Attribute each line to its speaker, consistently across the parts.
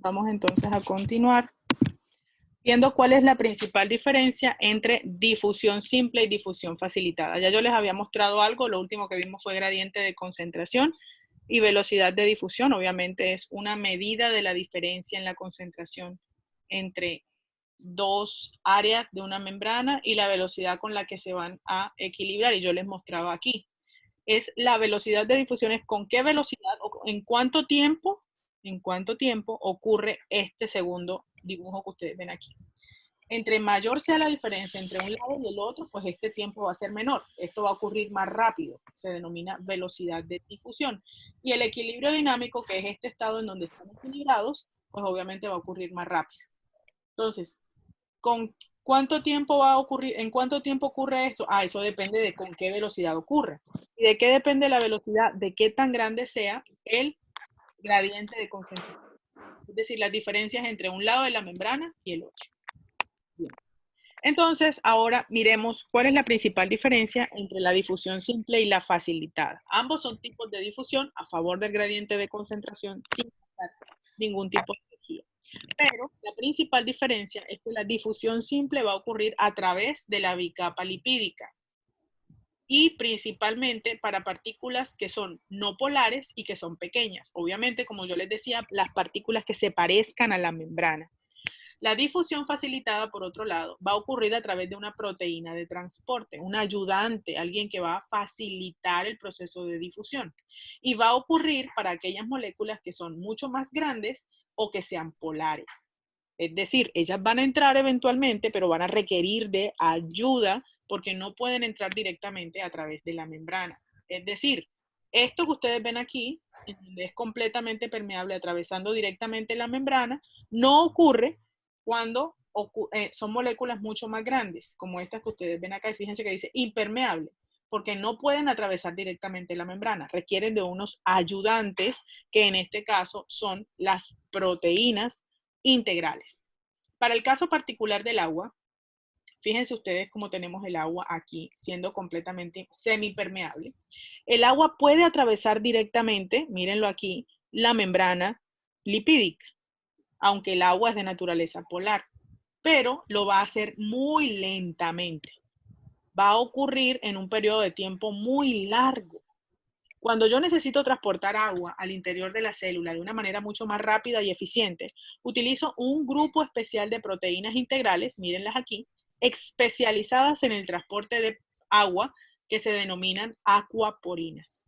Speaker 1: Vamos entonces a continuar viendo cuál es la principal diferencia entre difusión simple y difusión facilitada. Ya yo les había mostrado algo, lo último que vimos fue gradiente de concentración y velocidad de difusión. Obviamente es una medida de la diferencia en la concentración entre dos áreas de una membrana y la velocidad con la que se van a equilibrar, y yo les mostraba aquí. Es la velocidad de difusión, es con qué velocidad o en cuánto tiempo ocurre este segundo dibujo que ustedes ven aquí. Entre mayor sea la diferencia entre un lado y el otro, pues este tiempo va a ser menor. Esto va a ocurrir más rápido. Se denomina velocidad de difusión. Y el equilibrio dinámico, que es este estado en donde están equilibrados, pues obviamente va a ocurrir más rápido. Entonces, ¿con cuánto tiempo va a ocurrir? ¿En cuánto tiempo ocurre esto? Eso depende de con qué velocidad ocurre. ¿Y de qué depende la velocidad? De qué tan grande sea el gradiente de concentración. Es decir, las diferencias entre un lado de la membrana y el otro. Bien. Entonces, ahora miremos cuál es la principal diferencia entre la difusión simple y la facilitada. Ambos son tipos de difusión a favor del gradiente de concentración sin gastar ningún tipo de energía. Pero la principal diferencia es que la difusión simple va a ocurrir a través de la bicapa lipídica y principalmente para partículas que son no polares y que son pequeñas. Obviamente, como yo les decía, las partículas que se parezcan a la membrana. La difusión facilitada, por otro lado, va a ocurrir a través de una proteína de transporte, un ayudante, alguien que va a facilitar el proceso de difusión. Y va a ocurrir para aquellas moléculas que son mucho más grandes o que sean polares. Es decir, ellas van a entrar eventualmente, pero van a requerir de ayuda porque no pueden entrar directamente a través de la membrana. Es decir, esto que ustedes ven aquí, donde es completamente permeable atravesando directamente la membrana, no ocurre cuando son moléculas mucho más grandes, como estas que ustedes ven acá, y fíjense que dice impermeable, porque no pueden atravesar directamente la membrana, requieren de unos ayudantes, que en este caso son las proteínas integrales. Para el caso particular del agua, fíjense ustedes cómo tenemos el agua aquí, siendo completamente semipermeable. El agua puede atravesar directamente, mírenlo aquí, la membrana lipídica, aunque el agua es de naturaleza polar, pero lo va a hacer muy lentamente. Va a ocurrir en un periodo de tiempo muy largo. Cuando yo necesito transportar agua al interior de la célula de una manera mucho más rápida y eficiente, utilizo un grupo especial de proteínas integrales, mírenlas aquí, especializadas en el transporte de agua, que se denominan acuaporinas.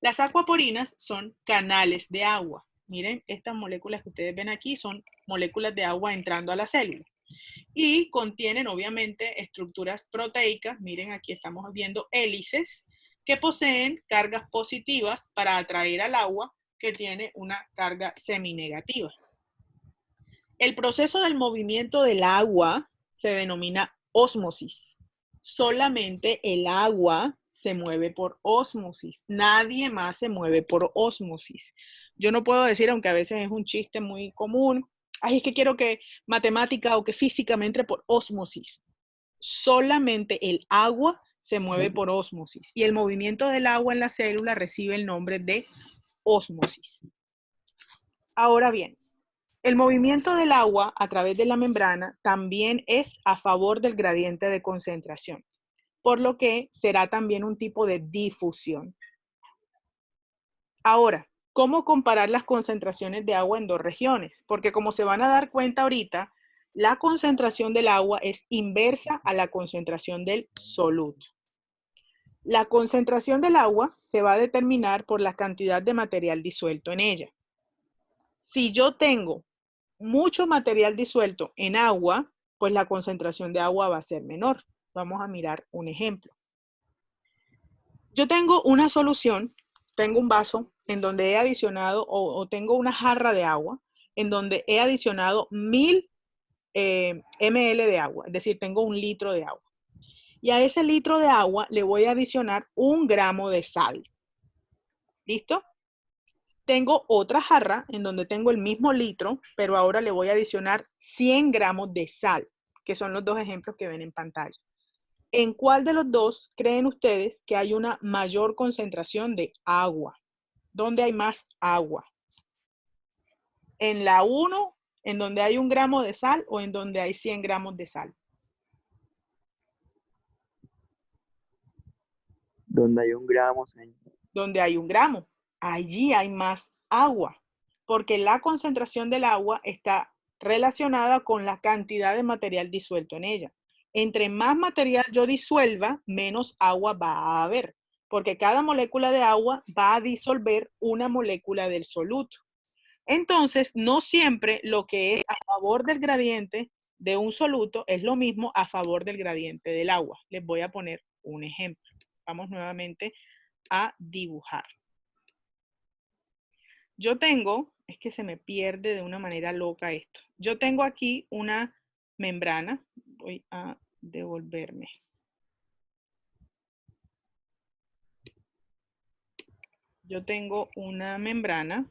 Speaker 1: Las acuaporinas son canales de agua. Miren, estas moléculas que ustedes ven aquí son moléculas de agua entrando a la célula. Y contienen, obviamente, estructuras proteicas. Miren, aquí estamos viendo hélices que poseen cargas positivas para atraer al agua, que tiene una carga seminegativa. El proceso del movimiento del agua se denomina ósmosis. Solamente el agua se mueve por ósmosis. Nadie más se mueve por ósmosis. Yo no puedo decir, aunque a veces es un chiste muy común, ay, es que quiero que matemática o que física me entre por ósmosis. Solamente el agua se mueve por ósmosis y el movimiento del agua en la célula recibe el nombre de ósmosis. Ahora bien, el movimiento del agua a través de la membrana también es a favor del gradiente de concentración, por lo que será también un tipo de difusión. Ahora, ¿cómo comparar las concentraciones de agua en dos regiones? Porque como se van a dar cuenta ahorita, la concentración del agua es inversa a la concentración del soluto. La concentración del agua se va a determinar por la cantidad de material disuelto en ella. Si yo tengo mucho material disuelto en agua, pues la concentración de agua va a ser menor. Vamos a mirar un ejemplo. Yo tengo una solución, tengo un vaso en donde he adicionado, o tengo una jarra de agua, en donde he adicionado 1000 ml de agua, es decir, tengo 1 litro de agua. Y a ese litro de agua le voy a adicionar 1 gramo de sal. ¿Listo? Tengo otra jarra en donde tengo el mismo litro, pero ahora le voy a adicionar 100 gramos de sal, que son los dos ejemplos que ven en pantalla. ¿En cuál de los dos creen ustedes que hay una mayor concentración de agua? ¿Dónde hay más agua? ¿En la 1, en donde hay 1 gramo de sal, o en donde hay 100 gramos de sal?
Speaker 2: Donde hay 1 gramo, señor.
Speaker 1: Donde hay 1 gramo. Allí hay más agua, porque la concentración del agua está relacionada con la cantidad de material disuelto en ella. Entre más material yo disuelva, menos agua va a haber, porque cada molécula de agua va a disolver una molécula del soluto. Entonces, no siempre lo que es a favor del gradiente de un soluto es lo mismo a favor del gradiente del agua. Les voy a poner un ejemplo. Vamos nuevamente a dibujar. Yo tengo, es que se me pierde de una manera loca esto. Yo tengo aquí una membrana. Voy a devolverme. Yo tengo una membrana.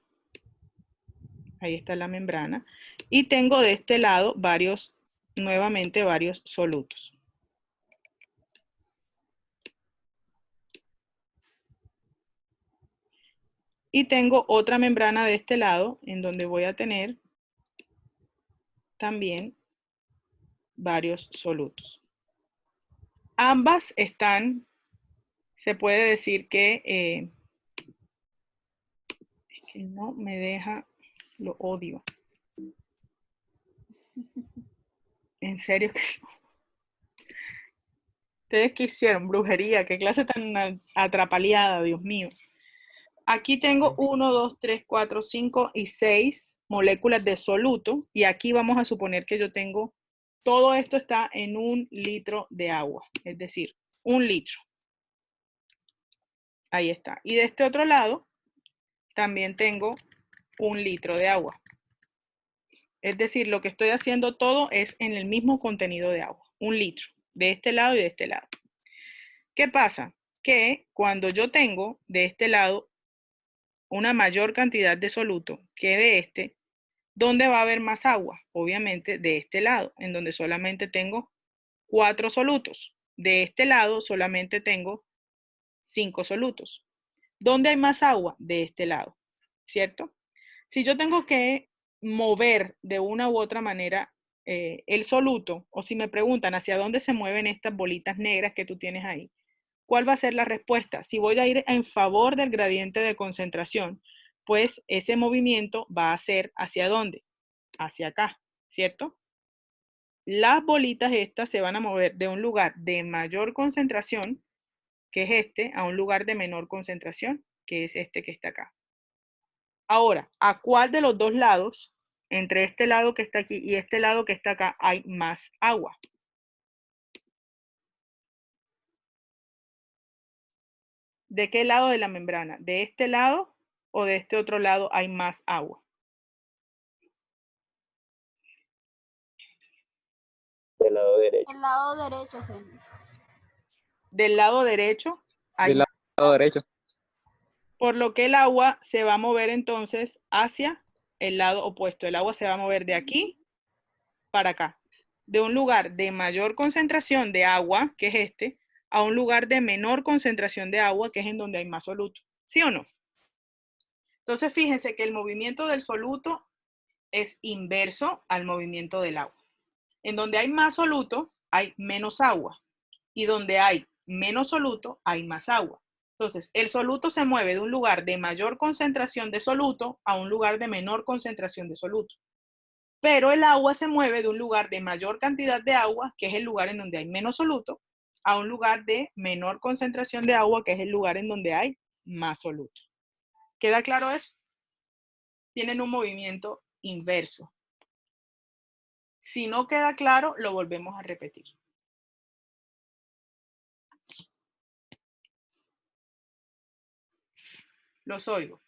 Speaker 1: Ahí está la membrana. Y tengo de este lado nuevamente varios solutos. Y tengo otra membrana de este lado en donde voy a tener también varios solutos. Ambas están, se puede decir que, es que no me deja, lo odio. En serio que ¿Ustedes qué hicieron? Brujería, qué clase tan atrapaleada, Dios mío. Aquí tengo 1, 2, 3, 4, 5 y 6 moléculas de soluto. Y aquí vamos a suponer que yo tengo, todo esto está en 1 litro de agua. Es decir, 1 litro. Ahí está. Y de este otro lado, también tengo 1 litro de agua. Es decir, lo que estoy haciendo todo es en el mismo contenido de agua. 1 litro. De este lado y de este lado. ¿Qué pasa? Que cuando yo tengo de este lado una mayor cantidad de soluto que de este, ¿dónde va a haber más agua? Obviamente de este lado, en donde solamente tengo 4 solutos. De este lado solamente tengo 5 solutos. ¿Dónde hay más agua? De este lado, ¿cierto? Si yo tengo que mover de una u otra manera el soluto, o si me preguntan hacia dónde se mueven estas bolitas negras que tú tienes ahí, ¿cuál va a ser la respuesta? Si voy a ir en favor del gradiente de concentración, pues ese movimiento va a ser ¿hacia dónde? Hacia acá, ¿cierto? Las bolitas estas se van a mover de un lugar de mayor concentración, que es este, a un lugar de menor concentración, que es este que está acá. Ahora, ¿a cuál de los dos lados, entre este lado que está aquí y este lado que está acá, hay más agua? ¿De qué lado de la membrana? ¿De este lado o de este otro lado hay más agua?
Speaker 2: Del lado derecho.
Speaker 3: El lado derecho, señor.
Speaker 1: Del lado derecho hay
Speaker 4: Del
Speaker 1: más,
Speaker 4: lado derecho.
Speaker 1: por lo que el agua se va a mover entonces hacia el lado opuesto. El agua se va a mover de aquí para acá, de un lugar de mayor concentración de agua, que es este, a un lugar de menor concentración de agua, que es en donde hay más soluto. ¿Sí o no? Entonces, fíjense que el movimiento del soluto es inverso al movimiento del agua. En donde hay más soluto, hay menos agua. Y donde hay menos soluto, hay más agua. Entonces, el soluto se mueve de un lugar de mayor concentración de soluto a un lugar de menor concentración de soluto. Pero el agua se mueve de un lugar de mayor cantidad de agua, que es el lugar en donde hay menos soluto, a un lugar de menor concentración de agua, que es el lugar en donde hay más soluto. ¿Queda claro eso? Tienen un movimiento inverso. Si no queda claro, lo volvemos a repetir. Los oigo.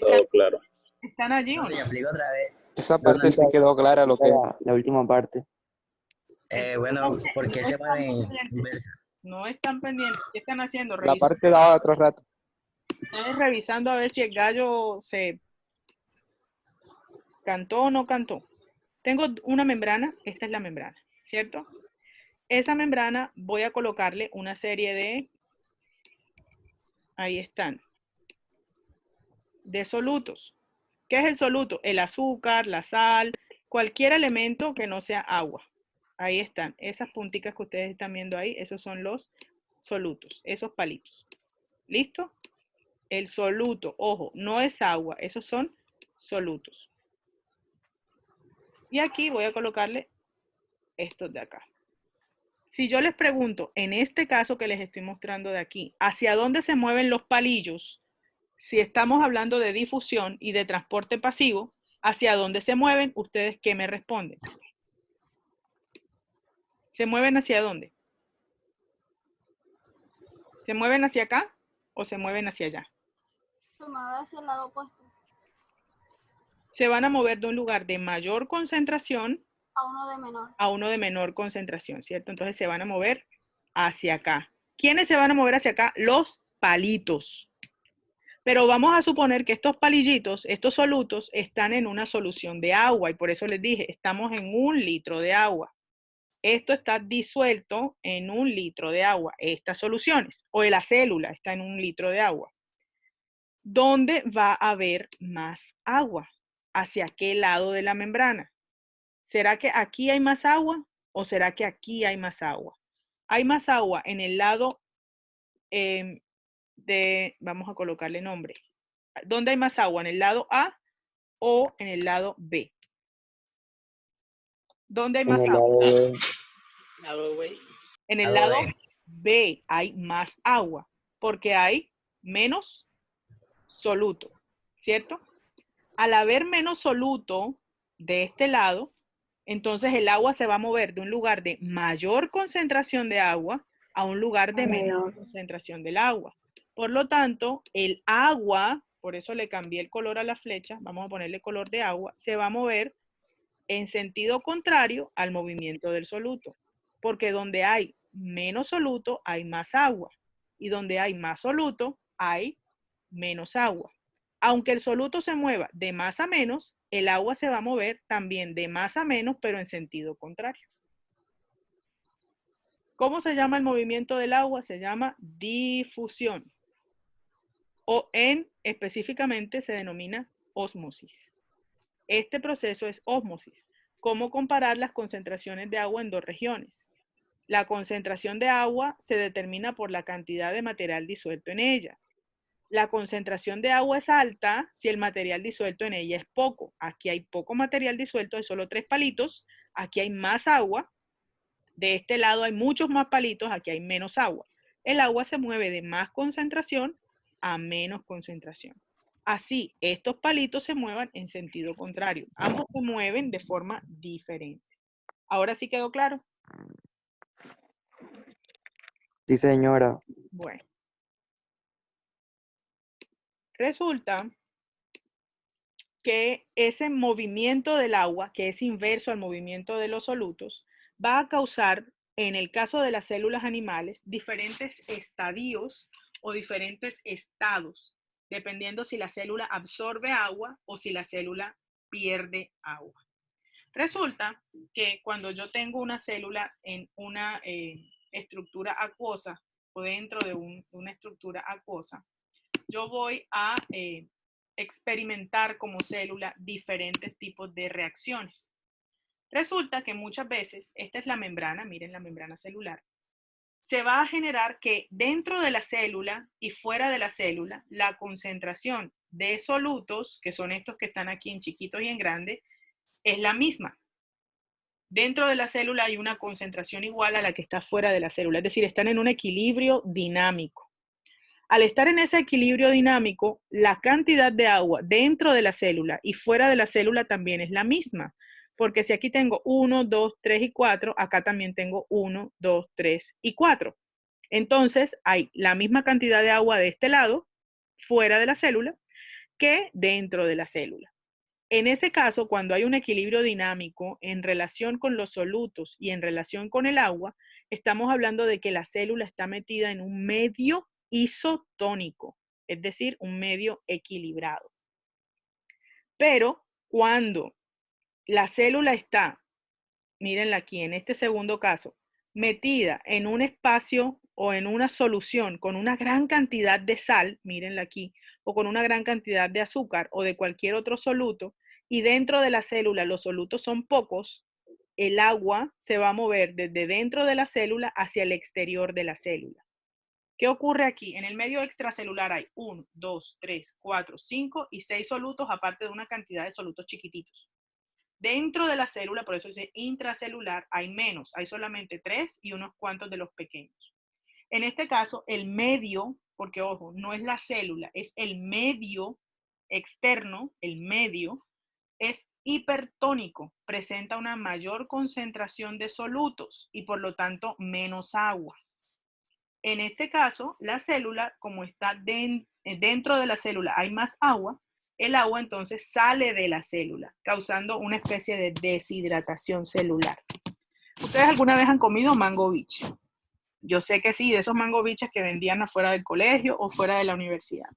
Speaker 2: Todo claro.
Speaker 1: ¿Están allí o no?
Speaker 5: Se aplica otra vez.
Speaker 4: Esa parte sí quedó clara lo que...
Speaker 2: La última parte.
Speaker 5: Bueno, ¿por qué
Speaker 1: No
Speaker 5: se
Speaker 1: están
Speaker 5: mueven
Speaker 1: pendientes.
Speaker 5: inversa?
Speaker 1: No están pendientes. ¿Qué están haciendo?
Speaker 4: La parte daba otro rato.
Speaker 1: Están revisando a ver si el gallo se cantó o no cantó. Tengo una membrana. Esta es la membrana, ¿cierto? Esa membrana voy a colocarle una serie de... Ahí están. de solutos. ¿Qué es el soluto? El azúcar, la sal, cualquier elemento que no sea agua. Ahí están, esas punticas que ustedes están viendo ahí, esos son los solutos, esos palitos. ¿Listo? El soluto, ojo, no es agua, esos son solutos. Y aquí voy a colocarle estos de acá. Si yo les pregunto, en este caso que les estoy mostrando de aquí, ¿hacia dónde se mueven los palillos? Si estamos hablando de difusión y de transporte pasivo, ¿hacia dónde se mueven? ¿Ustedes qué me responden? ¿Se mueven hacia dónde? ¿Se mueven hacia acá o se mueven hacia allá?
Speaker 3: Se mueve hacia el lado opuesto,
Speaker 1: Se van a mover de un lugar de mayor concentración
Speaker 3: a uno de menor.
Speaker 1: a uno de menor concentración, ¿cierto? Entonces se van a mover hacia acá. ¿Quiénes se van a mover hacia acá? Los palitos. Pero vamos a suponer que estos palillitos, estos solutos, están en una solución de agua y por eso les dije, estamos en 1 litro de agua. Esto está disuelto en 1 litro de agua, estas soluciones, o la célula está en 1 litro de agua. ¿Dónde va a haber más agua? ¿Hacia qué lado de la membrana? ¿Será que aquí hay más agua o será que aquí hay más agua? Hay más agua en el lado vamos a colocarle nombre. ¿Dónde hay más agua? ¿En el lado A o en el lado B? ¿Dónde hay
Speaker 2: En
Speaker 1: más
Speaker 2: el
Speaker 1: agua?
Speaker 2: lado B.
Speaker 1: En el
Speaker 5: Lado
Speaker 1: lado
Speaker 5: B.
Speaker 1: B hay más agua porque hay menos soluto, ¿cierto? Al haber menos soluto de este lado, entonces el agua se va a mover de un lugar de mayor concentración de agua a un lugar de menor concentración del agua. Por lo tanto, el agua, por eso le cambié el color a la flecha, vamos a ponerle color de agua, se va a mover en sentido contrario al movimiento del soluto. Porque donde hay menos soluto, hay más agua. Y donde hay más soluto, hay menos agua. Aunque el soluto se mueva de más a menos, el agua se va a mover también de más a menos, pero en sentido contrario. ¿Cómo se llama el movimiento del agua? Se llama difusión. O específicamente se denomina ósmosis. Este proceso es ósmosis. ¿Cómo comparar las concentraciones de agua en dos regiones? La concentración de agua se determina por la cantidad de material disuelto en ella. La concentración de agua es alta si el material disuelto en ella es poco. Aquí hay poco material disuelto, hay solo 3 palitos. Aquí hay más agua. De este lado hay muchos más palitos, aquí hay menos agua. El agua se mueve de más concentración a menos concentración. Así, estos palitos se muevan en sentido contrario. Ambos se mueven de forma diferente. ¿Ahora sí quedó claro?
Speaker 2: Sí, señora.
Speaker 1: Bueno. Resulta que ese movimiento del agua, que es inverso al movimiento de los solutos, va a causar, en el caso de las células animales, diferentes estadios o diferentes estados, dependiendo si la célula absorbe agua o si la célula pierde agua. Resulta que cuando yo tengo una célula en una estructura acuosa o dentro de una estructura acuosa, yo voy a experimentar como célula diferentes tipos de reacciones. Resulta que muchas veces, esta es la membrana, miren la membrana celular, se va a generar que dentro de la célula y fuera de la célula, la concentración de solutos, que son estos que están aquí en chiquitos y en grandes, es la misma. Dentro de la célula hay una concentración igual a la que está fuera de la célula, es decir, están en un equilibrio dinámico. Al estar en ese equilibrio dinámico, la cantidad de agua dentro de la célula y fuera de la célula también es la misma. Porque si aquí tengo 1, 2, 3 y 4, acá también tengo 1, 2, 3 y 4. Entonces, hay la misma cantidad de agua de este lado, fuera de la célula, que dentro de la célula. En ese caso, cuando hay un equilibrio dinámico en relación con los solutos y en relación con el agua, estamos hablando de que la célula está metida en un medio isotónico, es decir, un medio equilibrado. Pero cuando la célula está, mírenla aquí, en este segundo caso, metida en un espacio o en una solución con una gran cantidad de sal, mírenla aquí, o con una gran cantidad de azúcar o de cualquier otro soluto, y dentro de la célula los solutos son pocos, el agua se va a mover desde dentro de la célula hacia el exterior de la célula. ¿Qué ocurre aquí? En el medio extracelular hay 1, 2, 3, 4, 5 y 6 solutos, aparte de una cantidad de solutos chiquititos. Dentro de la célula, por eso dice intracelular, hay menos, hay solamente 3 y unos cuantos de los pequeños. En este caso, el medio, porque ojo, no es la célula, es el medio externo, el medio, es hipertónico, presenta una mayor concentración de solutos y por lo tanto menos agua. En este caso, la célula, como está dentro de la célula, hay más agua, el agua entonces sale de la célula, causando una especie de deshidratación celular. ¿Ustedes alguna vez han comido mango biche? Yo sé que sí, de esos mango biches que vendían afuera del colegio o fuera de la universidad.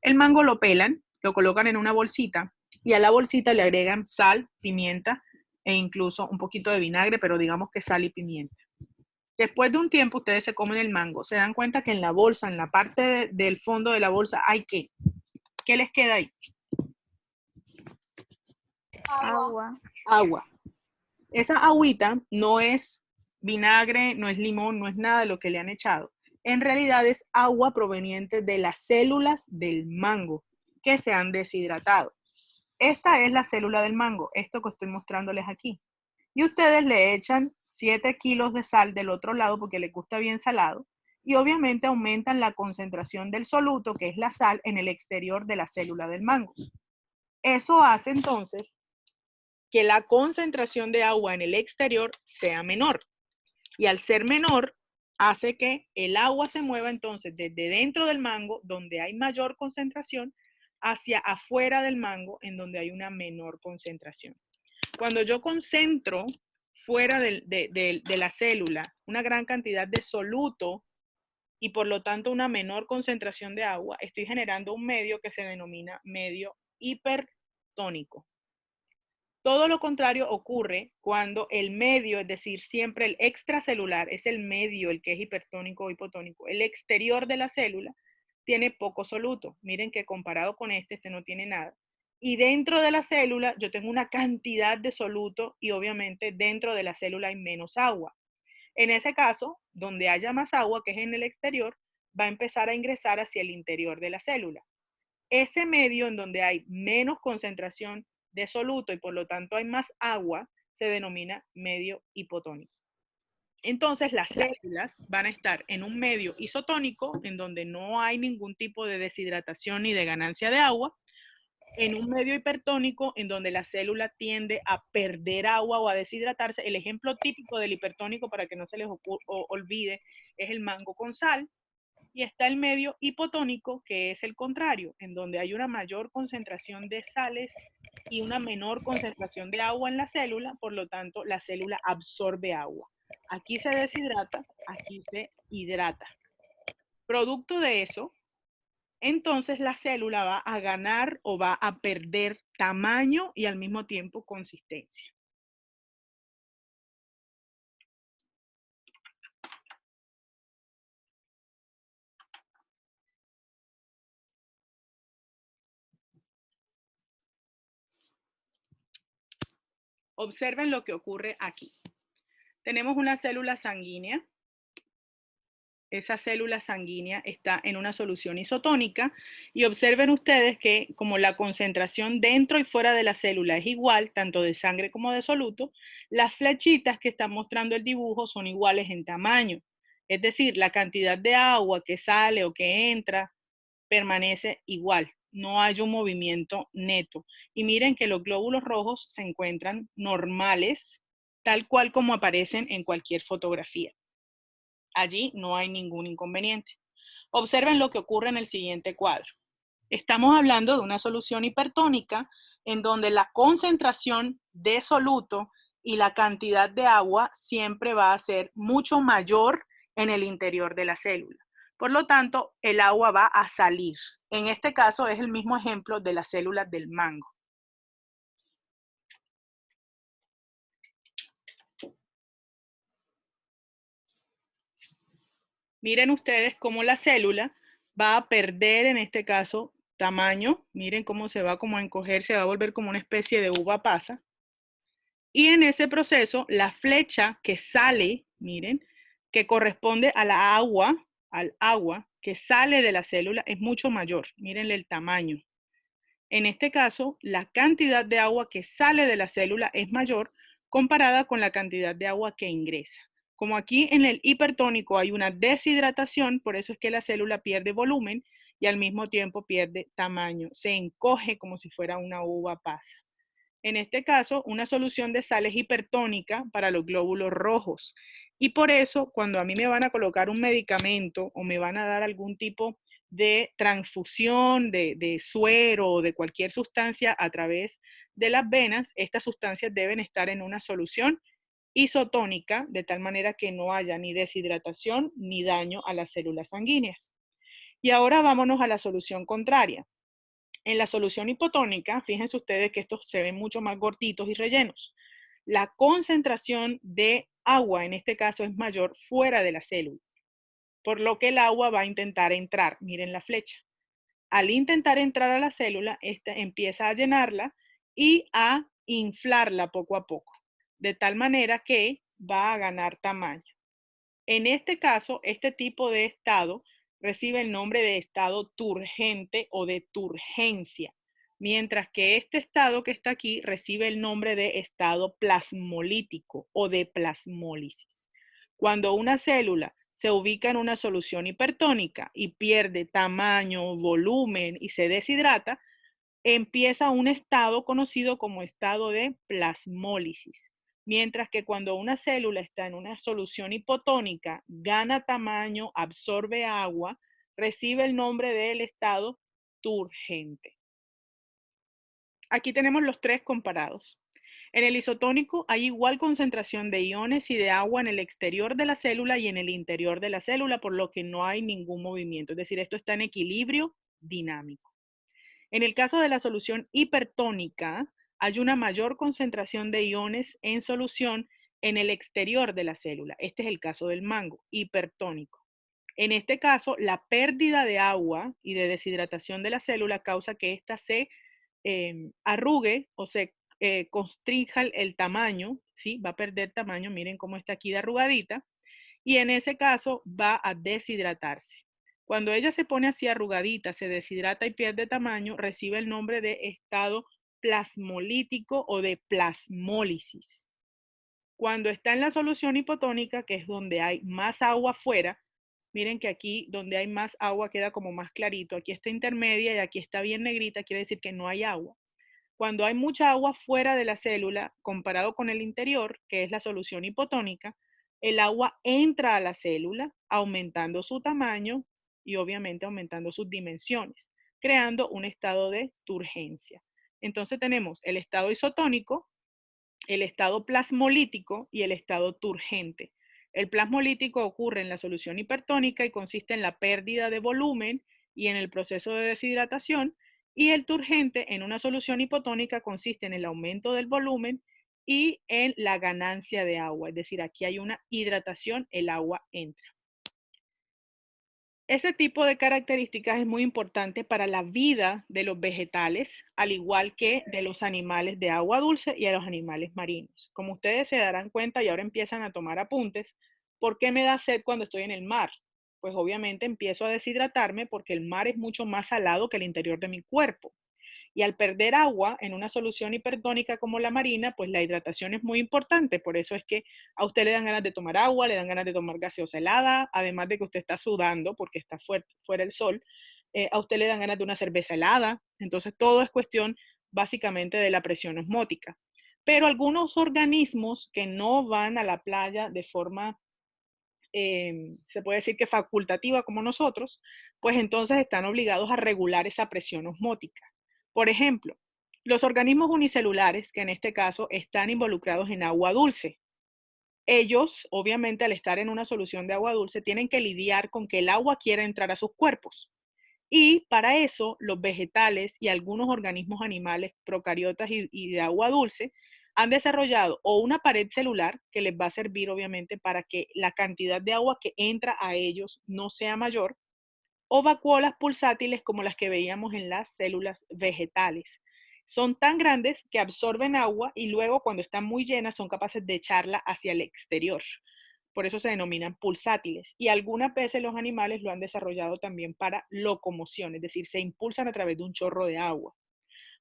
Speaker 1: El mango lo pelan, lo colocan en una bolsita y a la bolsita le agregan sal, pimienta e incluso un poquito de vinagre, pero digamos que sal y pimienta. Después de un tiempo ustedes se comen el mango, se dan cuenta que en la bolsa, en la parte del fondo de la bolsa, hay ¿qué? ¿Qué les queda ahí?
Speaker 3: Agua.
Speaker 1: Agua. Esa agüita no es vinagre, no es limón, no es nada de lo que le han echado. En realidad es agua proveniente de las células del mango que se han deshidratado. Esta es la célula del mango, esto que estoy mostrándoles aquí. Y ustedes le echan 7 kilos de sal del otro lado porque les gusta bien salado y obviamente aumentan la concentración del soluto, que es la sal, en el exterior de la célula del mango. Eso hace entonces que la concentración de agua en el exterior sea menor. Y al ser menor, hace que el agua se mueva entonces desde dentro del mango, donde hay mayor concentración, hacia afuera del mango, en donde hay una menor concentración. Cuando yo concentro fuera de la célula una gran cantidad de soluto y por lo tanto una menor concentración de agua, estoy generando un medio que se denomina medio hipertónico. Todo lo contrario ocurre cuando el medio, es decir, siempre el extracelular, es el medio el que es hipertónico o hipotónico. El exterior de la célula tiene poco soluto. Miren que comparado con este no tiene nada. Y dentro de la célula yo tengo una cantidad de soluto y obviamente dentro de la célula hay menos agua. En ese caso, donde haya más agua, que es en el exterior, va a empezar a ingresar hacia el interior de la célula. Ese medio en donde hay menos concentración de soluto y por lo tanto hay más agua, se denomina medio hipotónico. Entonces las células van a estar en un medio isotónico, en donde no hay ningún tipo de deshidratación ni de ganancia de agua, en un medio hipertónico, en donde la célula tiende a perder agua o a deshidratarse. El ejemplo típico del hipertónico, para que no se les olvide, es el mango con sal. Y está el medio hipotónico, que es el contrario, en donde hay una mayor concentración de sales y una menor concentración de agua en la célula, por lo tanto, la célula absorbe agua. Aquí se deshidrata, aquí se hidrata. Producto de eso, entonces la célula va a ganar o va a perder tamaño y al mismo tiempo consistencia. Observen lo que ocurre aquí. Tenemos una célula sanguínea. Esa célula sanguínea está en una solución isotónica y observen ustedes que como la concentración dentro y fuera de la célula es igual, tanto de sangre como de soluto, las flechitas que están mostrando el dibujo son iguales en tamaño. Es decir, la cantidad de agua que sale o que entra permanece igual. No hay un movimiento neto. Y miren que los glóbulos rojos se encuentran normales, tal cual como aparecen en cualquier fotografía. Allí no hay ningún inconveniente. Observen lo que ocurre en el siguiente cuadro. Estamos hablando de una solución hipertónica en donde la concentración de soluto y la cantidad de agua siempre va a ser mucho mayor en el interior de la célula. Por lo tanto, el agua va a salir. En este caso es el mismo ejemplo de las células del mango. miren ustedes cómo la célula va a perder, en este caso, tamaño. Miren cómo se va como a encoger, se va a volver como una especie de uva pasa. Y en ese proceso, la flecha que sale, miren, que corresponde a la agua, al agua que sale de la célula es mucho mayor. Mírenle el tamaño. En este caso, la cantidad de agua que sale de la célula es mayor comparada con la cantidad de agua que ingresa. Como aquí en el hipertónico hay una deshidratación, por eso es que la célula pierde volumen y al mismo tiempo pierde tamaño. Se encoge como si fuera una uva pasa. En este caso, una solución de sal es hipertónica para los glóbulos rojos. Y por eso, cuando a mí me van a colocar un medicamento o me van a dar algún tipo de transfusión de suero o de cualquier sustancia a través de las venas, estas sustancias deben estar en una solución isotónica, de tal manera que no haya ni deshidratación ni daño a las células sanguíneas. Y ahora vámonos a la solución contraria. En la solución hipotónica, fíjense ustedes que estos se ven mucho más gorditos y rellenos. La concentración de agua, en este caso, es mayor fuera de la célula, por lo que el agua va a intentar entrar. Miren la flecha. Al intentar entrar a la célula, esta empieza a llenarla y a inflarla poco a poco, de tal manera que va a ganar tamaño. En este caso, este tipo de estado recibe el nombre de estado turgente o de turgencia, mientras que este estado que está aquí recibe el nombre de estado plasmolítico o de plasmólisis. Cuando una célula se ubica en una solución hipertónica y pierde tamaño, volumen y se deshidrata, empieza un estado conocido como estado de plasmólisis. Mientras que cuando una célula está en una solución hipotónica, gana tamaño, absorbe agua, recibe el nombre del estado turgente. Aquí tenemos los tres comparados. En el isotónico hay igual concentración de iones y de agua en el exterior de la célula y en el interior de la célula, por lo que no hay ningún movimiento. Es decir, esto está en equilibrio dinámico. En el caso de la solución hipertónica, hay una mayor concentración de iones en solución en el exterior de la célula. Este es el caso del mango, hipertónico. En este caso, la pérdida de agua y de deshidratación de la célula causa que ésta se arrugue o se constrija el tamaño, ¿sí? Va a perder tamaño, miren cómo está aquí de arrugadita, y en ese caso va a deshidratarse. Cuando ella se pone así arrugadita, se deshidrata y pierde tamaño, recibe el nombre de estado plasmolítico o de plasmólisis. Cuando está en la solución hipotónica, que es donde hay más agua afuera, miren que aquí donde hay más agua queda como más clarito, aquí está intermedia y aquí está bien negrita, quiere decir que no hay agua. Cuando hay mucha agua fuera de la célula, comparado con el interior, que es la solución hipotónica, el agua entra a la célula, aumentando su tamaño y obviamente aumentando sus dimensiones, creando un estado de turgencia. Entonces tenemos el estado isotónico, el estado plasmolítico y el estado turgente. El plasmolítico ocurre en la solución hipertónica y consiste en la pérdida de volumen y en el proceso de deshidratación, y el turgente en una solución hipotónica consiste en el aumento del volumen y en la ganancia de agua, es decir, aquí hay una hidratación, el agua entra. Ese tipo de características es muy importante para la vida de los vegetales, al igual que de los animales de agua dulce y a los animales marinos. Como ustedes se darán cuenta y ahora empiezan a tomar apuntes, ¿por qué me da sed cuando estoy en el mar? Pues obviamente empiezo a deshidratarme porque el mar es mucho más salado que el interior de mi cuerpo. Y al perder agua en una solución hipertónica como la marina, pues la hidratación es muy importante. Por eso es que a usted le dan ganas de tomar agua, le dan ganas de tomar gaseosa helada, además de que usted está sudando porque está fuera el sol, a usted le dan ganas de una cerveza helada. Entonces todo es cuestión básicamente de la presión osmótica. Pero algunos organismos que no van a la playa de forma, se puede decir que facultativa como nosotros, pues entonces están obligados a regular esa presión osmótica. Por ejemplo, los organismos unicelulares, que en este caso están involucrados en agua dulce. Ellos, obviamente, al estar en una solución de agua dulce, tienen que lidiar con que el agua quiera entrar a sus cuerpos. Y para eso, los vegetales y algunos organismos animales procariotas y de agua dulce han desarrollado o una pared celular que les va a servir obviamente para que la cantidad de agua que entra a ellos no sea mayor, o vacuolas pulsátiles como las que veíamos en las células vegetales. Son tan grandes que absorben agua y luego cuando están muy llenas son capaces de echarla hacia el exterior. Por eso se denominan pulsátiles. Y algunas veces los animales lo han desarrollado también para locomoción, es decir, se impulsan a través de un chorro de agua.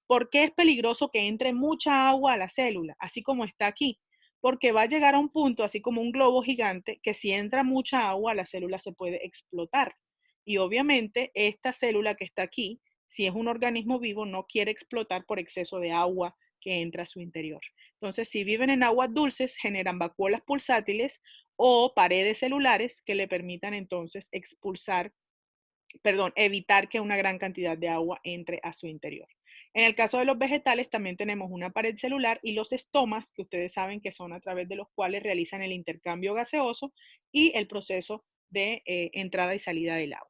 Speaker 1: ¿Por qué es peligroso que entre mucha agua a la célula, así como está aquí? Porque va a llegar a un punto, así como un globo gigante, que si entra mucha agua, la célula se puede explotar. Y obviamente esta célula que está aquí, si es un organismo vivo, no quiere explotar por exceso de agua que entra a su interior. Entonces, si viven en aguas dulces, generan vacuolas pulsátiles o paredes celulares que le permitan entonces evitar que una gran cantidad de agua entre a su interior. En el caso de los vegetales también tenemos una pared celular y los estomas, que ustedes saben que son a través de los cuales realizan el intercambio gaseoso y el proceso de entrada y salida del agua.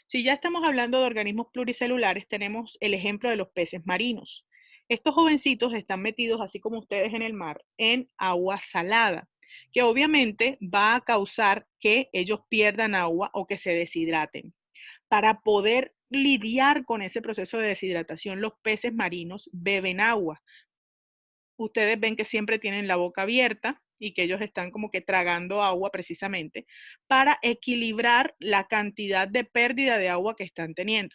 Speaker 1: Si ya estamos hablando de organismos pluricelulares, tenemos el ejemplo de los peces marinos. Estos jovencitos están metidos, así como ustedes en el mar, en agua salada, que obviamente va a causar que ellos pierdan agua o que se deshidraten. Para poder lidiar con ese proceso de deshidratación, los peces marinos beben agua. Ustedes ven que siempre tienen la boca abierta y que ellos están como que tragando agua precisamente para equilibrar la cantidad de pérdida de agua que están teniendo.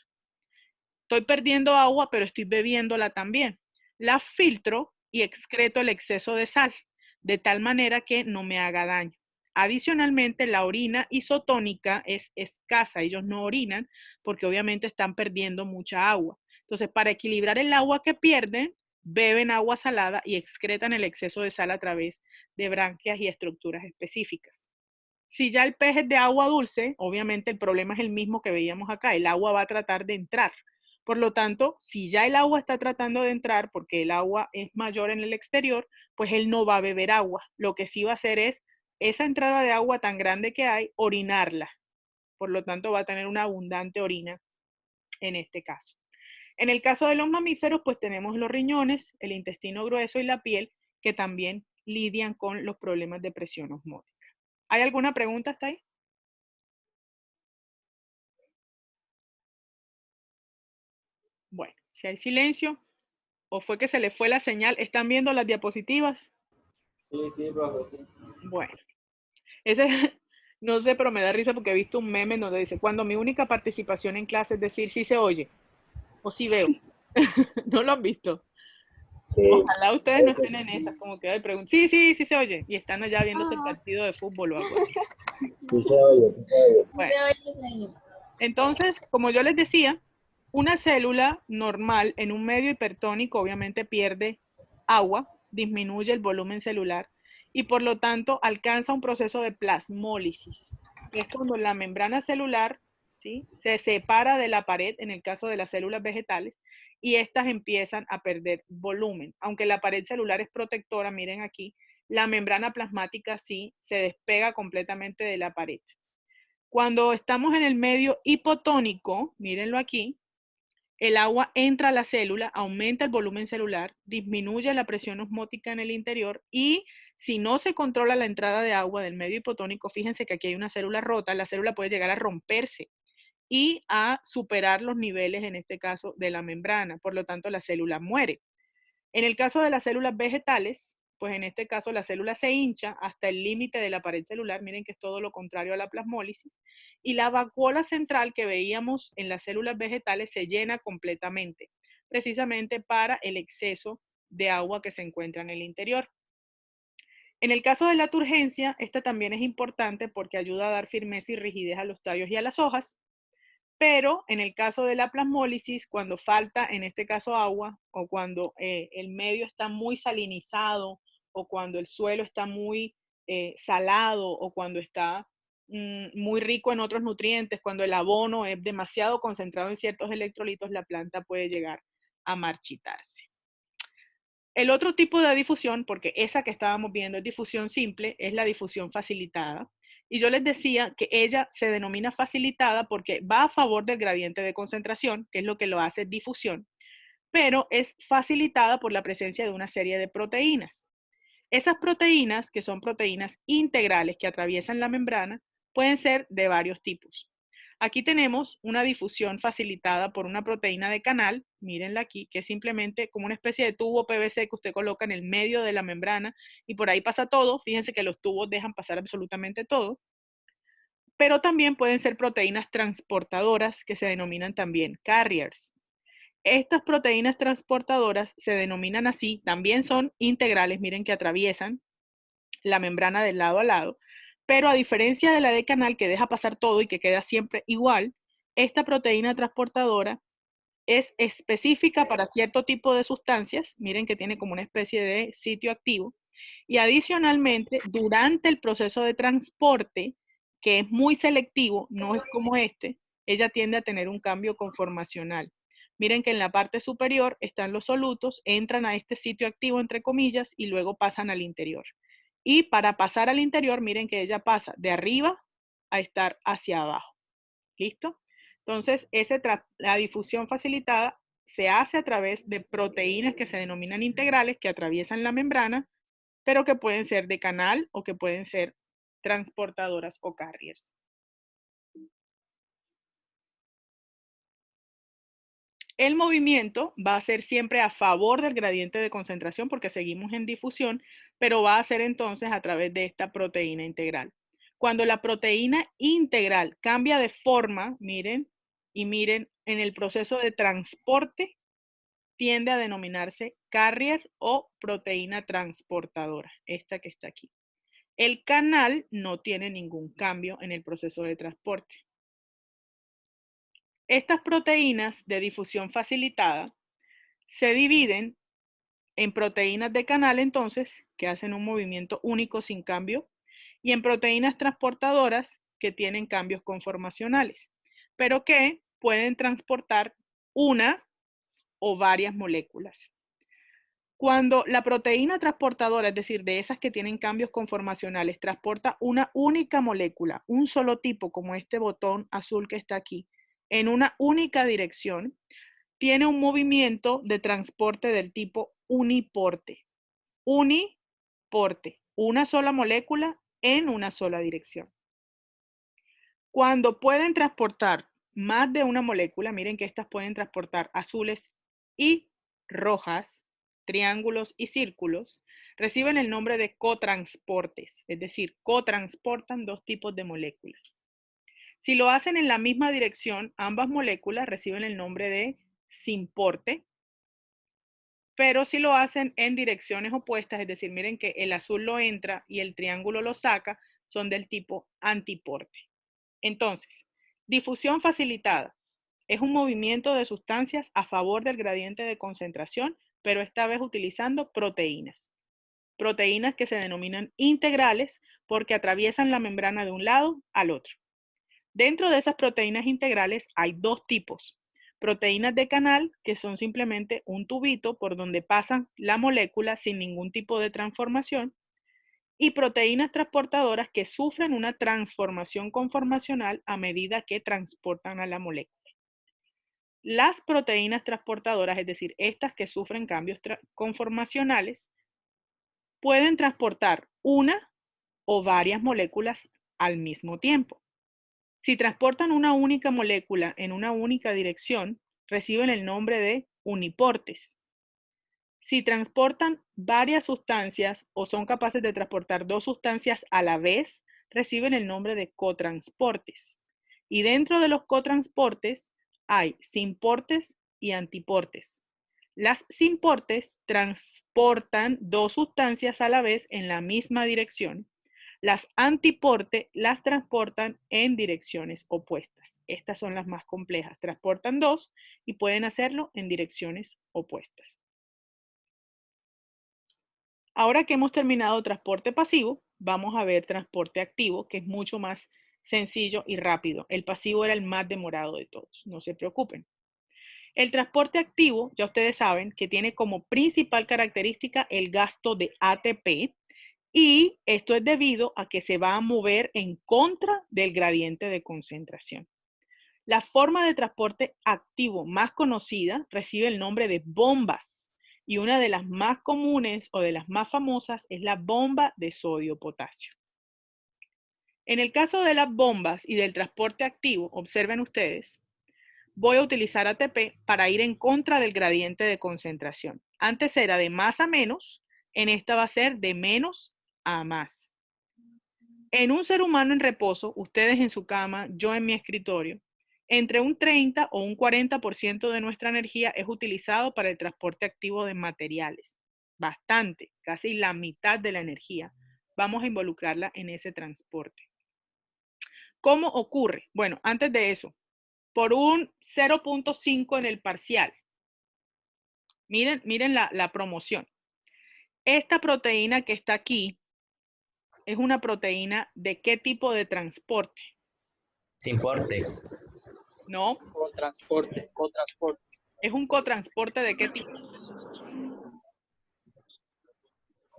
Speaker 1: Estoy perdiendo agua, pero estoy bebiéndola también. La filtro y excreto el exceso de sal, de tal manera que no me haga daño. Adicionalmente, la orina isotónica es escasa. Ellos no orinan porque obviamente están perdiendo mucha agua. Entonces, para equilibrar el agua que pierden, beben agua salada y excretan el exceso de sal a través de branquias y estructuras específicas. Si ya el pez es de agua dulce, obviamente el problema es el mismo que veíamos acá. El agua va a tratar de entrar. Por lo tanto, si ya el agua está tratando de entrar porque el agua es mayor en el exterior, pues él no va a beber agua. Lo que sí va a hacer es esa entrada de agua tan grande que hay, orinarla. Por lo tanto, va a tener una abundante orina en este caso. En el caso de los mamíferos, pues tenemos los riñones, el intestino grueso y la piel, que también lidian con los problemas de presión osmótica. ¿Hay alguna pregunta hasta ahí? Bueno, si hay silencio o fue que se le fue la señal, ¿están viendo las diapositivas?
Speaker 2: Sí, profe, sí.
Speaker 1: Bueno, ese, no sé, pero me da risa porque he visto un meme donde dice, cuando mi única participación en clase es decir si se oye o si veo. ¿No lo han visto?
Speaker 2: Sí.
Speaker 1: Ojalá ustedes no estén en esas, como que preguntan, sí se oye, y están allá viéndose el partido de fútbol o algo así.
Speaker 2: Sí se oye.
Speaker 1: Bueno, entonces, como yo les decía, una célula normal en un medio hipertónico obviamente pierde agua, disminuye el volumen celular y por lo tanto alcanza un proceso de plasmólisis, que es cuando la membrana celular, ¿sí?, se separa de la pared en el caso de las células vegetales y estas empiezan a perder volumen. Aunque la pared celular es protectora, miren aquí, la membrana plasmática sí se despega completamente de la pared. Cuando estamos en el medio hipotónico, mírenlo aquí, el agua entra a la célula, aumenta el volumen celular, disminuye la presión osmótica en el interior y si no se controla la entrada de agua del medio hipotónico, fíjense que aquí hay una célula rota, la célula puede llegar a romperse y a superar los niveles, en este caso, de la membrana. Por lo tanto, la célula muere. En el caso de las células vegetales, pues en este caso la célula se hincha hasta el límite de la pared celular, miren que es todo lo contrario a la plasmólisis, y la vacuola central que veíamos en las células vegetales se llena completamente, precisamente para el exceso de agua que se encuentra en el interior. En el caso de la turgencia, esta también es importante porque ayuda a dar firmeza y rigidez a los tallos y a las hojas, pero en el caso de la plasmólisis, cuando falta, en este caso, agua, o cuando el medio está muy salinizado, o cuando el suelo está muy salado, o cuando está muy rico en otros nutrientes, cuando el abono es demasiado concentrado en ciertos electrolitos, la planta puede llegar a marchitarse. El otro tipo de difusión, porque esa que estábamos viendo es difusión simple, es la difusión facilitada. Y yo les decía que ella se denomina facilitada porque va a favor del gradiente de concentración, que es lo que lo hace difusión, pero es facilitada por la presencia de una serie de proteínas. Esas proteínas, que son proteínas integrales que atraviesan la membrana, pueden ser de varios tipos. Aquí tenemos una difusión facilitada por una proteína de canal, mírenla aquí, que es simplemente como una especie de tubo PVC que usted coloca en el medio de la membrana y por ahí pasa todo. Fíjense que los tubos dejan pasar absolutamente todo. Pero también pueden ser proteínas transportadoras que se denominan también carriers. Estas proteínas transportadoras se denominan así, también son integrales, miren que atraviesan la membrana de lado a lado, pero a diferencia de la de canal que deja pasar todo y que queda siempre igual, esta proteína transportadora es específica para cierto tipo de sustancias, miren que tiene como una especie de sitio activo, y adicionalmente durante el proceso de transporte, que es muy selectivo, no es como este, ella tiende a tener un cambio conformacional. Miren que en la parte superior están los solutos, entran a este sitio activo entre comillas y luego pasan al interior. Y para pasar al interior, miren que ella pasa de arriba a estar hacia abajo. ¿Listo? Entonces, la difusión facilitada se hace a través de proteínas que se denominan integrales que atraviesan la membrana, pero que pueden ser de canal o que pueden ser transportadoras o carriers. El movimiento va a ser siempre a favor del gradiente de concentración porque seguimos en difusión, pero va a ser entonces a través de esta proteína integral. Cuando la proteína integral cambia de forma, miren, y miren, en el proceso de transporte tiende a denominarse carrier o proteína transportadora, esta que está aquí. El canal no tiene ningún cambio en el proceso de transporte. Estas proteínas de difusión facilitada se dividen en proteínas de canal, entonces, que hacen un movimiento único sin cambio, y en proteínas transportadoras que tienen cambios conformacionales, pero que pueden transportar una o varias moléculas. Cuando la proteína transportadora, es decir, de esas que tienen cambios conformacionales, transporta una única molécula, un solo tipo, como este botón azul que está aquí, en una única dirección, tiene un movimiento de transporte del tipo uniporte. Uniporte, una sola molécula en una sola dirección. Cuando pueden transportar más de una molécula, miren que estas pueden transportar azules y rojas, triángulos y círculos, reciben el nombre de cotransportes, es decir, cotransportan dos tipos de moléculas. Si lo hacen en la misma dirección, ambas moléculas reciben el nombre de simporte, pero si lo hacen en direcciones opuestas, es decir, miren que el azul lo entra y el triángulo lo saca, son del tipo antiporte. Entonces, difusión facilitada es un movimiento de sustancias a favor del gradiente de concentración, pero esta vez utilizando proteínas. Proteínas que se denominan integrales porque atraviesan la membrana de un lado al otro. Dentro de esas proteínas integrales hay dos tipos. Proteínas de canal, que son simplemente un tubito por donde pasan la molécula sin ningún tipo de transformación, y proteínas transportadoras que sufren una transformación conformacional a medida que transportan a la molécula. Las proteínas transportadoras, es decir, estas que sufren cambios conformacionales, pueden transportar una o varias moléculas al mismo tiempo. Si transportan una única molécula en una única dirección, reciben el nombre de uniportes. Si transportan varias sustancias o son capaces de transportar dos sustancias a la vez, reciben el nombre de cotransportes. Y dentro de los cotransportes hay simportes y antiportes. Las simportes transportan dos sustancias a la vez en la misma dirección. Las antiporte las transportan en direcciones opuestas. Estas son las más complejas. Transportan dos y pueden hacerlo en direcciones opuestas. Ahora que hemos terminado transporte pasivo, vamos a ver transporte activo, que es mucho más sencillo y rápido. El pasivo era el más demorado de todos, no se preocupen. El transporte activo, ya ustedes saben, que tiene como principal característica el gasto de ATP, y esto es debido a que se va a mover en contra del gradiente de concentración. La forma de transporte activo más conocida recibe el nombre de bombas y una de las más comunes o de las más famosas es la bomba de sodio-potasio. En el caso de las bombas y del transporte activo, observen ustedes, voy a utilizar ATP para ir en contra del gradiente de concentración. Antes era de más a menos, en esta va a ser de menos a más. En un ser humano en reposo, ustedes en su cama, yo en mi escritorio, entre un 30 o un 40% de nuestra energía es utilizado para el transporte activo de materiales. Bastante, casi la mitad de la energía. Vamos a involucrarla en ese transporte. ¿Cómo ocurre? Bueno, antes de eso, por un 0.5 en el parcial. Miren la promoción. Esta proteína que está aquí es una proteína de qué tipo de transporte.
Speaker 5: Sin porte.
Speaker 1: No,
Speaker 4: Cotransporte.
Speaker 1: es un cotransporte de qué tipo.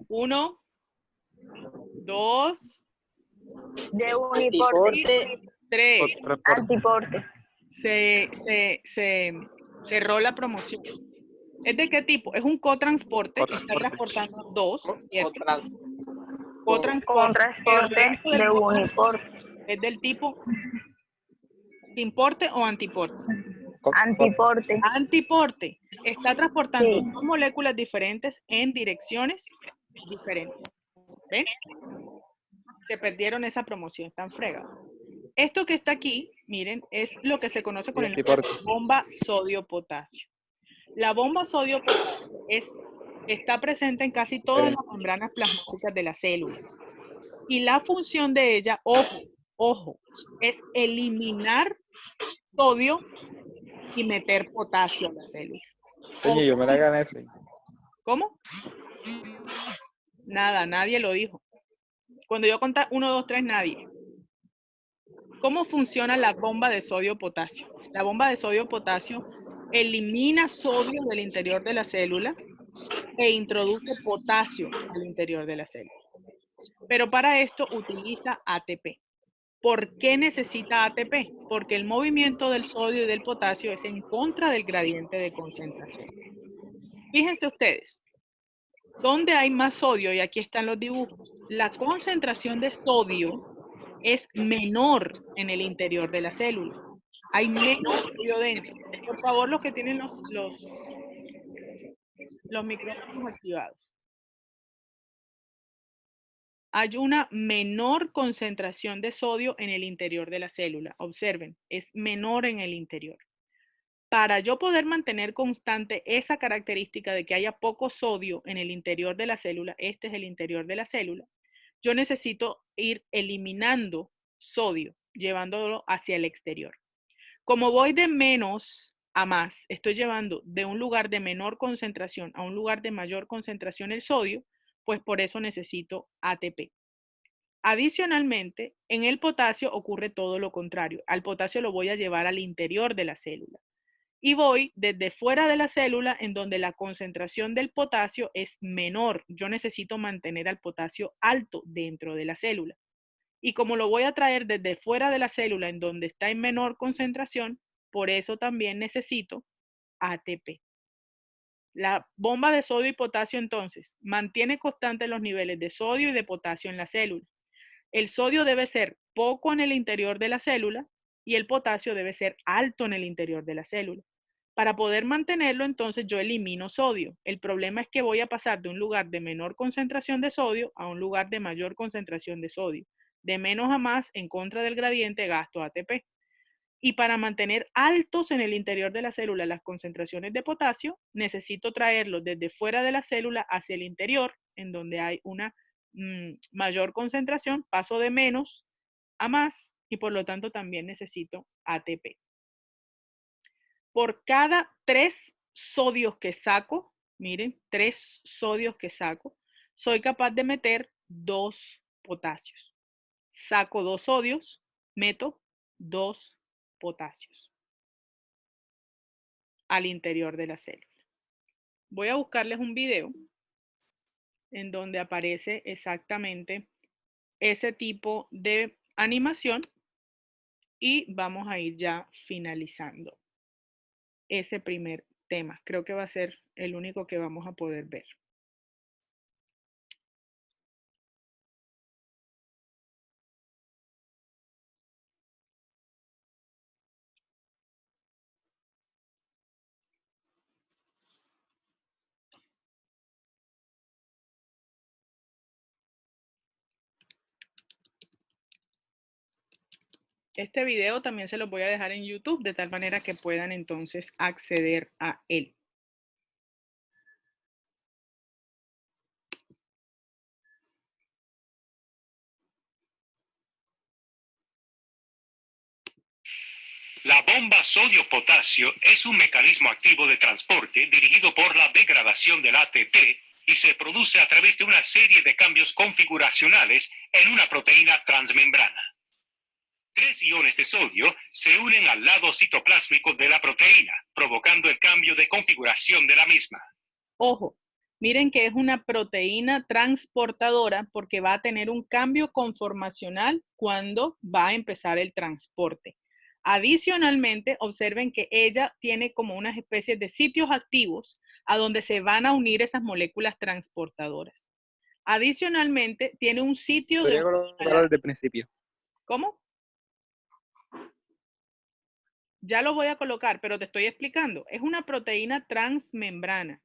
Speaker 1: 1, 2,
Speaker 6: De uniporte,
Speaker 1: 3.
Speaker 6: antiporte.
Speaker 1: Se cerró la promoción. ¿Es de qué tipo? Es un cotransporte que está transportando dos, ¿cierto? Cotransporte.
Speaker 6: Con transporte de uniporte.
Speaker 1: Es del tipo sin porte o antiporte.
Speaker 6: Antiporte.
Speaker 1: Antiporte. Está transportando
Speaker 6: Sí.
Speaker 1: dos moléculas diferentes en direcciones diferentes. ¿Ven? Se perdieron esa promoción, están fregados. Esto que está aquí, miren, es lo que se conoce con el nombre de bomba sodio-potasio. La bomba sodio-potasio está presente en casi todas las membranas plasmáticas de la célula. Y la función de ella, ojo, es eliminar sodio y meter potasio a la célula.
Speaker 4: Señor, yo me la gané. Señor.
Speaker 1: ¿Cómo? Nada, nadie lo dijo. Cuando yo conté 1, 2, 3, nadie. ¿Cómo funciona la bomba de sodio-potasio? La bomba de sodio-potasio elimina sodio del interior de la célula e introduce potasio al interior de la célula. Pero para esto utiliza ATP. ¿Por qué necesita ATP? Porque el movimiento del sodio y del potasio es en contra del gradiente de concentración. Fíjense ustedes, ¿dónde hay más sodio? Y aquí están los dibujos. La concentración de sodio es menor en el interior de la célula. Hay menos sodio dentro. Por favor, los que tienen los micrófonos activados. Hay una menor concentración de sodio en el interior de la célula. Observen, es menor en el interior. Para yo poder mantener constante esa característica de que haya poco sodio en el interior de la célula, este es el interior de la célula, yo necesito ir eliminando sodio, llevándolo hacia el exterior. Como voy de menos a más, estoy llevando de un lugar de menor concentración a un lugar de mayor concentración el sodio, pues por eso necesito ATP. Adicionalmente, en el potasio ocurre todo lo contrario. Al potasio lo voy a llevar al interior de la célula. Y voy desde fuera de la célula en donde la concentración del potasio es menor. Yo necesito mantener al potasio alto dentro de la célula. Y como lo voy a traer desde fuera de la célula en donde está en menor concentración, por eso también necesito ATP. La bomba de sodio y potasio entonces mantiene constantes los niveles de sodio y de potasio en la célula. El sodio debe ser poco en el interior de la célula y el potasio debe ser alto en el interior de la célula. Para poder mantenerlo, entonces yo elimino sodio. El problema es que voy a pasar de un lugar de menor concentración de sodio a un lugar de mayor concentración de sodio. De menos a más, en contra del gradiente, gasto ATP. Y para mantener altos en el interior de la célula las concentraciones de potasio, necesito traerlos desde fuera de la célula hacia el interior, en donde hay una mayor concentración, paso de menos a más y por lo tanto también necesito ATP. Por cada 3 sodios que saco, miren, 3 sodios que saco, soy capaz de meter 2 potasios. Saco 2 sodios, meto 2 potasios al interior de la célula. Voy a buscarles un video en donde aparece exactamente ese tipo de animación y vamos a ir ya finalizando ese primer tema. Creo que va a ser el único que vamos a poder ver. Este video también se los voy a dejar en YouTube de tal manera que puedan entonces acceder a él.
Speaker 7: La bomba sodio-potasio es un mecanismo activo de transporte dirigido por la degradación del ATP y se produce a través de una serie de cambios configuracionales en una proteína transmembrana. 3 iones de sodio se unen al lado citoplásmico de la proteína, provocando el cambio de configuración de la misma.
Speaker 1: Ojo, miren que es una proteína transportadora porque va a tener un cambio conformacional cuando va a empezar el transporte. Adicionalmente, observen que ella tiene como unas especies de sitios activos a donde se van a unir esas moléculas transportadoras. Adicionalmente, tiene un sitio de...
Speaker 4: Podría colocarlo desde el principio.
Speaker 1: ¿Cómo? Ya lo voy a colocar, pero te estoy explicando. Es una proteína transmembrana.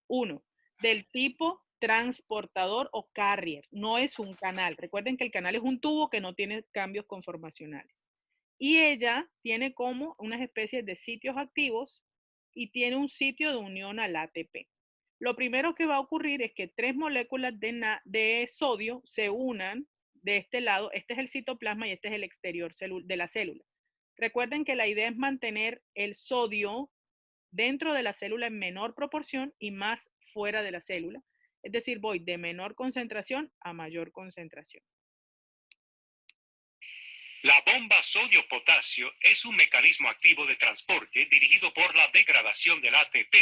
Speaker 1: 1. Del tipo transportador o carrier. No es un canal. Recuerden que el canal es un tubo que no tiene cambios conformacionales. Y ella tiene como unas especies de sitios activos y tiene un sitio de unión al ATP. Lo primero que va a ocurrir es que 3 moléculas de sodio se unan de este lado. Este es el citoplasma y este es el exterior de la célula. Recuerden que la idea es mantener el sodio dentro de la célula en menor proporción y más fuera de la célula. Es decir, voy de menor concentración a mayor concentración.
Speaker 7: La bomba sodio-potasio es un mecanismo activo de transporte dirigido por la degradación del ATP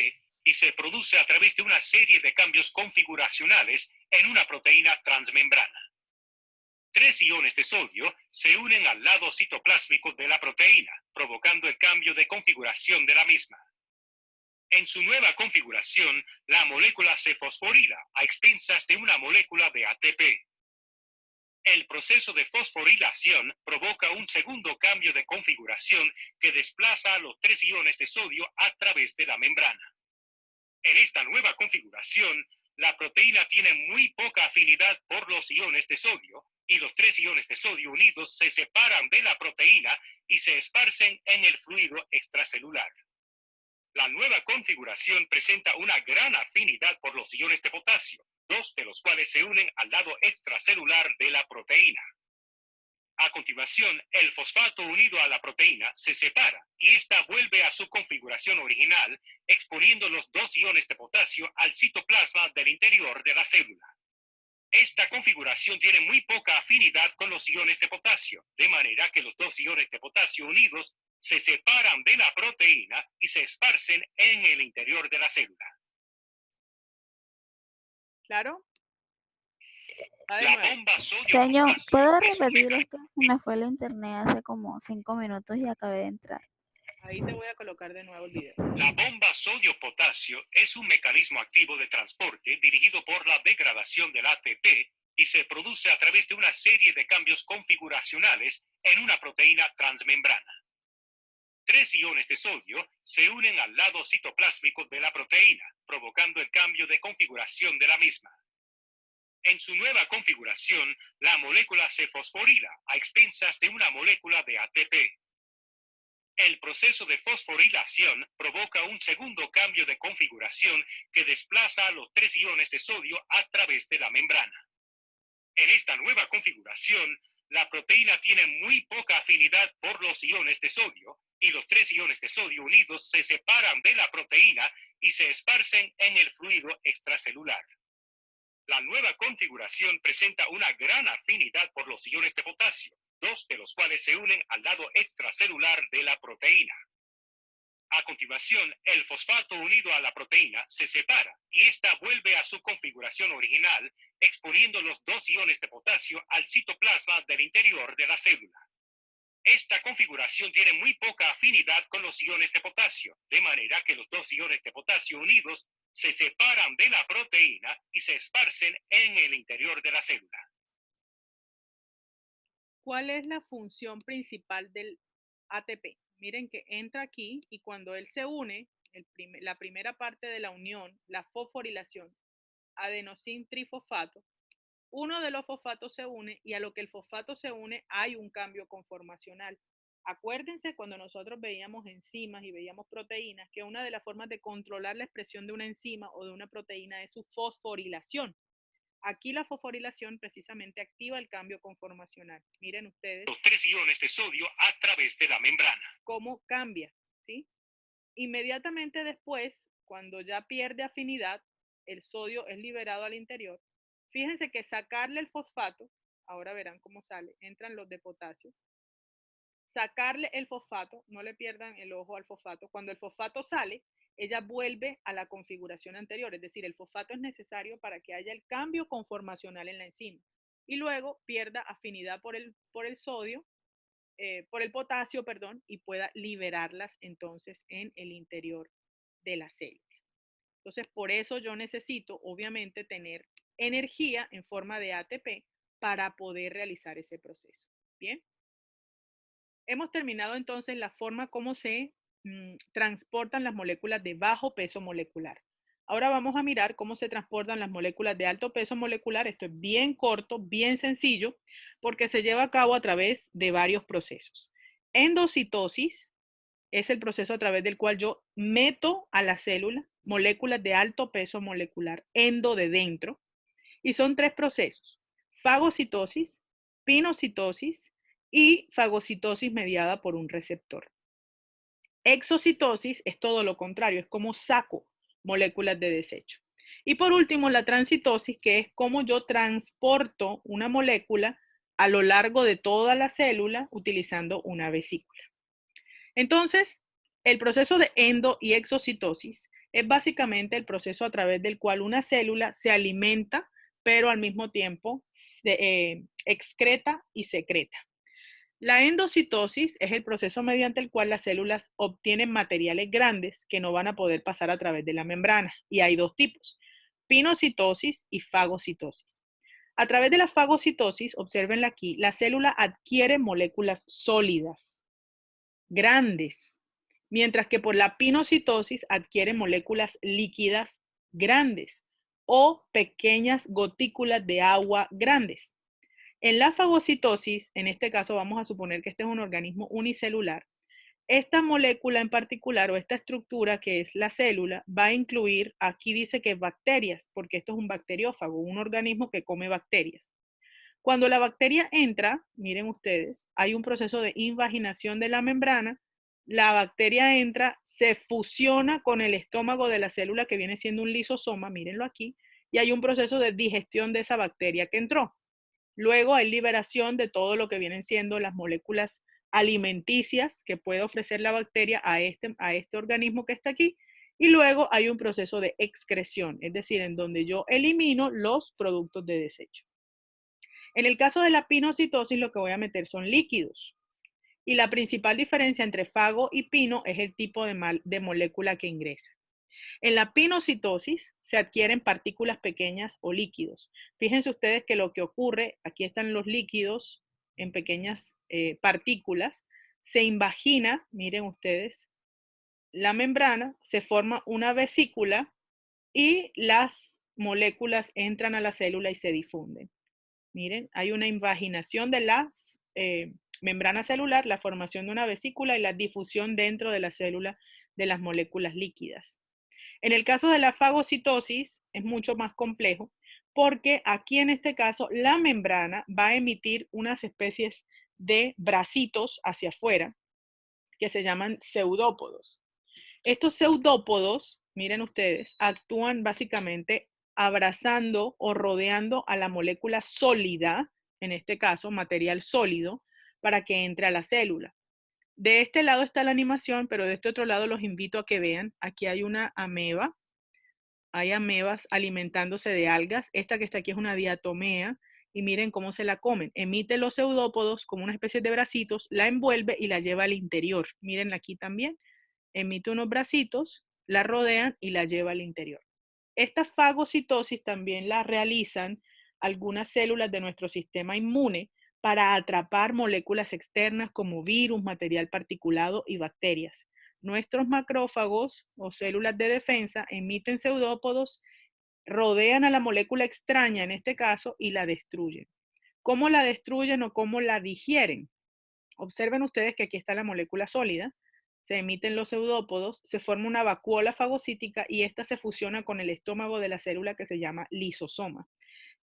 Speaker 7: y se produce a través de una serie de cambios configuracionales en una proteína transmembrana. 3 iones de sodio se unen al lado citoplásmico de la proteína, provocando el cambio de configuración de la misma. En su nueva configuración, la molécula se fosforila a expensas de una molécula de ATP. El proceso de fosforilación provoca un segundo cambio de configuración que desplaza a los 3 iones de sodio a través de la membrana. En esta nueva configuración, la proteína tiene muy poca afinidad por los iones de sodio y los 3 iones de sodio unidos se separan de la proteína y se esparcen en el fluido extracelular. La nueva configuración presenta una gran afinidad por los iones de potasio, 2 de los cuales se unen al lado extracelular de la proteína. A continuación, el fosfato unido a la proteína se separa y ésta vuelve a su configuración original, exponiendo los 2 iones de potasio al citoplasma del interior de la célula. Esta configuración tiene muy poca afinidad con los iones de potasio, de manera que los 2 iones de potasio unidos se separan de la proteína y se esparcen en el interior de la célula.
Speaker 1: ¿Claro?
Speaker 7: La bomba sodio.
Speaker 8: Señor, ¿puedo repetir? Es que se me fue el internet hace como 5 minutos y acabé de entrar.
Speaker 1: Ahí te voy a colocar de nuevo el video.
Speaker 7: La bomba sodio-potasio es un mecanismo activo de transporte dirigido por la degradación del ATP y se produce a través de una serie de cambios configuracionales en una proteína transmembrana. 3 iones de sodio se unen al lado citoplásmico de la proteína, provocando el cambio de configuración de la misma. En su nueva configuración, la molécula se fosforila a expensas de una molécula de ATP. El proceso de fosforilación provoca un segundo cambio de configuración que desplaza a los 3 iones de sodio a través de la membrana. En esta nueva configuración, la proteína tiene muy poca afinidad por los iones de sodio y los 3 iones de sodio unidos se separan de la proteína y se esparcen en el fluido extracelular. La nueva configuración presenta una gran afinidad por los iones de potasio, 2 de los cuales se unen al lado extracelular de la proteína. A continuación, el fosfato unido a la proteína se separa y ésta vuelve a su configuración original, exponiendo los 2 iones de potasio al citoplasma del interior de la célula. Esta configuración tiene muy poca afinidad con los iones de potasio, de manera que los dos iones de potasio unidos se separan de la proteína y se esparcen en el interior de la célula.
Speaker 1: ¿Cuál es la función principal del ATP? Miren que entra aquí y cuando él se une, la primera parte de la unión, la fosforilación, adenosín trifosfato, uno de los fosfatos se une y a lo que el fosfato se une hay un cambio conformacional. Acuérdense cuando nosotros veíamos enzimas y veíamos proteínas que una de las formas de controlar la expresión de una enzima o de una proteína es su fosforilación. Aquí la fosforilación precisamente activa el cambio conformacional. Miren ustedes.
Speaker 7: Los 3 iones de sodio a través de la membrana.
Speaker 1: Cómo cambia, ¿sí? Inmediatamente después, cuando ya pierde afinidad, el sodio es liberado al interior. Fíjense que sacarle el fosfato, ahora verán cómo sale, entran los de potasio. Sacarle el fosfato, no le pierdan el ojo al fosfato. Cuando el fosfato sale, ella vuelve a la configuración anterior, es decir, el fosfato es necesario para que haya el cambio conformacional en la enzima y luego pierda afinidad por el sodio, por el potasio, perdón, y pueda liberarlas entonces en el interior de la célula. Entonces, por eso yo necesito, obviamente, tener energía en forma de ATP para poder realizar ese proceso. Bien. Hemos terminado entonces la forma como se transportan las moléculas de bajo peso molecular. Ahora vamos a mirar cómo se transportan las moléculas de alto peso molecular. Esto es bien corto, bien sencillo, porque se lleva a cabo a través de varios procesos. Endocitosis es el proceso a través del cual yo meto a la célula moléculas de alto peso molecular, endo de dentro, y son 3 procesos: fagocitosis, pinocitosis y fagocitosis mediada por un receptor. Exocitosis es todo lo contrario, es como saco moléculas de desecho. Y por último, la transitosis, que es como yo transporto una molécula a lo largo de toda la célula utilizando una vesícula. Entonces, el proceso de endo y exocitosis es básicamente el proceso a través del cual una célula se alimenta, pero al mismo tiempo excreta y secreta. La endocitosis es el proceso mediante el cual las células obtienen materiales grandes que no van a poder pasar a través de la membrana. Y hay 2 tipos: pinocitosis y fagocitosis. A través de la fagocitosis, obsérvenla aquí, la célula adquiere moléculas sólidas, grandes, mientras que por la pinocitosis adquiere moléculas líquidas grandes o pequeñas gotículas de agua grandes. En la fagocitosis, en este caso vamos a suponer que este es un organismo unicelular, esta molécula en particular o esta estructura que es la célula va a incluir, aquí dice que bacterias, porque esto es un bacteriófago, un organismo que come bacterias. Cuando la bacteria entra, miren ustedes, hay un proceso de invaginación de la membrana, la bacteria entra, se fusiona con el estómago de la célula que viene siendo un lisosoma, mírenlo aquí, y hay un proceso de digestión de esa bacteria que entró. Luego hay liberación de todo lo que vienen siendo las moléculas alimenticias que puede ofrecer la bacteria a este organismo que está aquí. Y luego hay un proceso de excreción, es decir, en donde yo elimino los productos de desecho. En el caso de la pinocitosis, lo que voy a meter son líquidos. Y la principal diferencia entre fago y pino es el tipo de molécula que ingresa. En la pinocitosis se adquieren partículas pequeñas o líquidos. Fíjense ustedes que lo que ocurre, aquí están los líquidos en pequeñas partículas, se invagina, miren ustedes, la membrana, se forma una vesícula y las moléculas entran a la célula y se difunden. Miren, hay una invaginación de la membrana celular, la formación de una vesícula y la difusión dentro de la célula de las moléculas líquidas. En el caso de la fagocitosis es mucho más complejo porque aquí en este caso la membrana va a emitir unas especies de bracitos hacia afuera que se llaman pseudópodos. Estos pseudópodos, miren ustedes, actúan básicamente abrazando o rodeando a la molécula sólida, en este caso material sólido, para que entre a la célula. De este lado está la animación, pero de este otro lado los invito a que vean. Aquí hay una ameba. Hay amebas alimentándose de algas. Esta que está aquí es una diatomea y miren cómo se la comen. Emite los pseudópodos como una especie de bracitos, la envuelve y la lleva al interior. Miren aquí también, emite unos bracitos, la rodean y la lleva al interior. Esta fagocitosis también la realizan algunas células de nuestro sistema inmune para atrapar moléculas externas como virus, material particulado y bacterias. Nuestros macrófagos o células de defensa emiten pseudópodos, rodean a la molécula extraña en este caso y la destruyen. ¿Cómo la destruyen o cómo la digieren? Observen ustedes que aquí está la molécula sólida, se emiten los pseudópodos, se forma una vacuola fagocítica y esta se fusiona con el estómago de la célula que se llama lisosoma.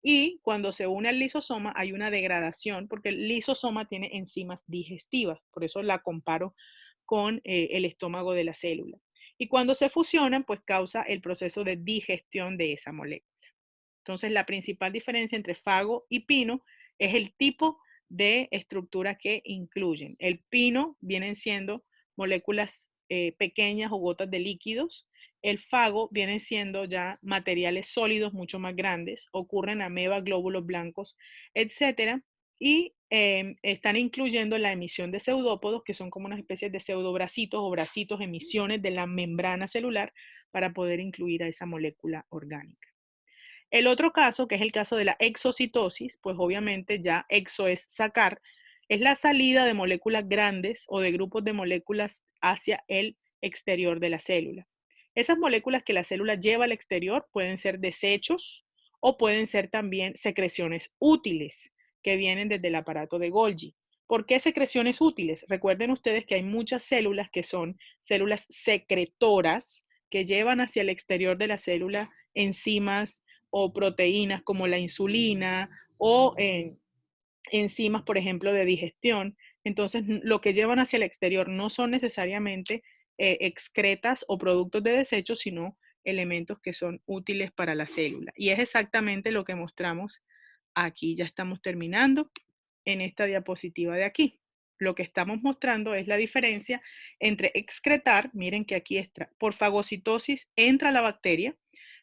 Speaker 1: Y cuando se une al lisosoma hay una degradación porque el lisosoma tiene enzimas digestivas, por eso la comparo con el estómago de la célula. Y cuando se fusionan, pues causa el proceso de digestión de esa molécula. Entonces, la principal diferencia entre fago y pino es el tipo de estructura que incluyen. El pino vienen siendo moléculas pequeñas o gotas de líquidos. El fago vienen siendo ya materiales sólidos mucho más grandes. Ocurren amebas, glóbulos blancos, etcétera. Y están incluyendo la emisión de pseudópodos, que son como unas especies de pseudobracitos o bracitos, emisiones de la membrana celular para poder incluir a esa molécula orgánica. El otro caso, que es el caso de la exocitosis, pues obviamente ya exo es sacar, es la salida de moléculas grandes o de grupos de moléculas hacia el exterior de la célula. Esas moléculas que la célula lleva al exterior pueden ser desechos o pueden ser también secreciones útiles que vienen desde el aparato de Golgi. ¿Por qué secreciones útiles? Recuerden ustedes que hay muchas células que son células secretoras que llevan hacia el exterior de la célula enzimas o proteínas como la insulina o enzimas, por ejemplo, de digestión. Entonces, lo que llevan hacia el exterior no son necesariamente excretas o productos de desecho, sino elementos que son útiles para la célula. Y es exactamente lo que mostramos aquí. Ya estamos terminando en esta diapositiva de aquí. Lo que estamos mostrando es la diferencia entre excretar, miren que aquí está, por fagocitosis entra la bacteria,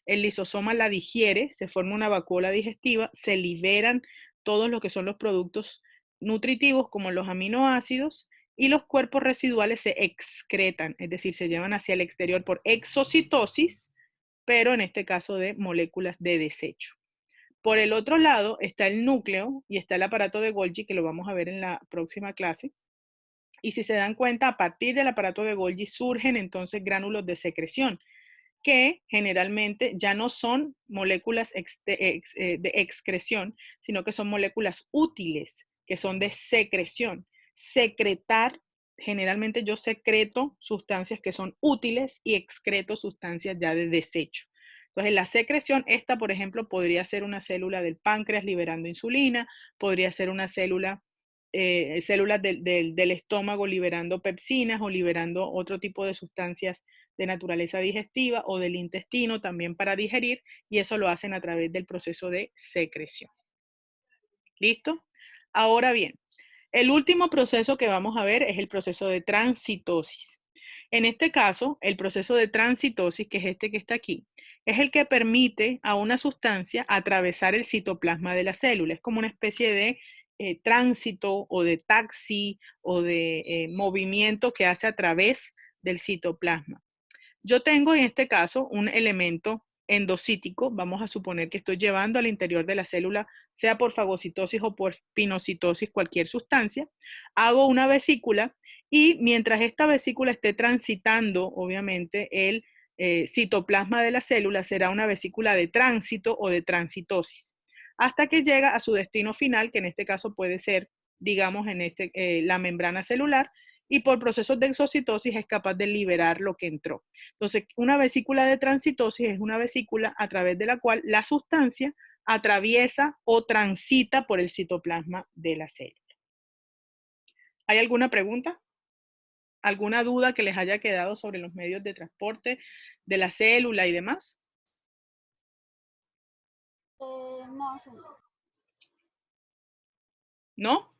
Speaker 1: el lisosoma la digiere, se forma una vacuola digestiva, se liberan todos lo que son los productos nutritivos como los aminoácidos y los cuerpos residuales se excretan, es decir, se llevan hacia el exterior por exocitosis, pero en este caso de moléculas de desecho. Por el otro lado está el núcleo y está el aparato de Golgi, que lo vamos a ver en la próxima clase. Y si se dan cuenta, a partir del aparato de Golgi surgen entonces gránulos de secreción, que generalmente ya no son moléculas de excreción, sino que son moléculas útiles, que son de secreción. Secretar, generalmente yo secreto sustancias que son útiles y excreto sustancias ya de desecho. Entonces, la secreción, esta, por ejemplo, podría ser una célula del páncreas liberando insulina, podría ser una célula, células del estómago liberando pepsinas o liberando otro tipo de sustancias de naturaleza digestiva o del intestino también para digerir, y eso lo hacen a través del proceso de secreción. ¿Listo? Ahora bien, el último proceso que vamos a ver es el proceso de transitosis. En este caso, el proceso de transitosis, que es este que está aquí, es el que permite a una sustancia atravesar el citoplasma de la célula. Es como una especie de tránsito o de taxi o de movimiento que hace a través del citoplasma. Yo tengo en este caso un elemento endocítico, vamos a suponer que estoy llevando al interior de la célula, sea por fagocitosis o por pinocitosis, cualquier sustancia, hago una vesícula y mientras esta vesícula esté transitando, obviamente, el citoplasma de la célula será una vesícula de tránsito o de transitosis, hasta que llega a su destino final, que en este caso puede ser, digamos, la membrana celular, y por procesos de exocitosis es capaz de liberar lo que entró. Entonces, una vesícula de transitosis es una vesícula a través de la cual la sustancia atraviesa o transita por el citoplasma de la célula. ¿Hay alguna pregunta? ¿Alguna duda que les haya quedado sobre los medios de transporte de la célula y demás?
Speaker 3: No, señor.
Speaker 1: ¿No?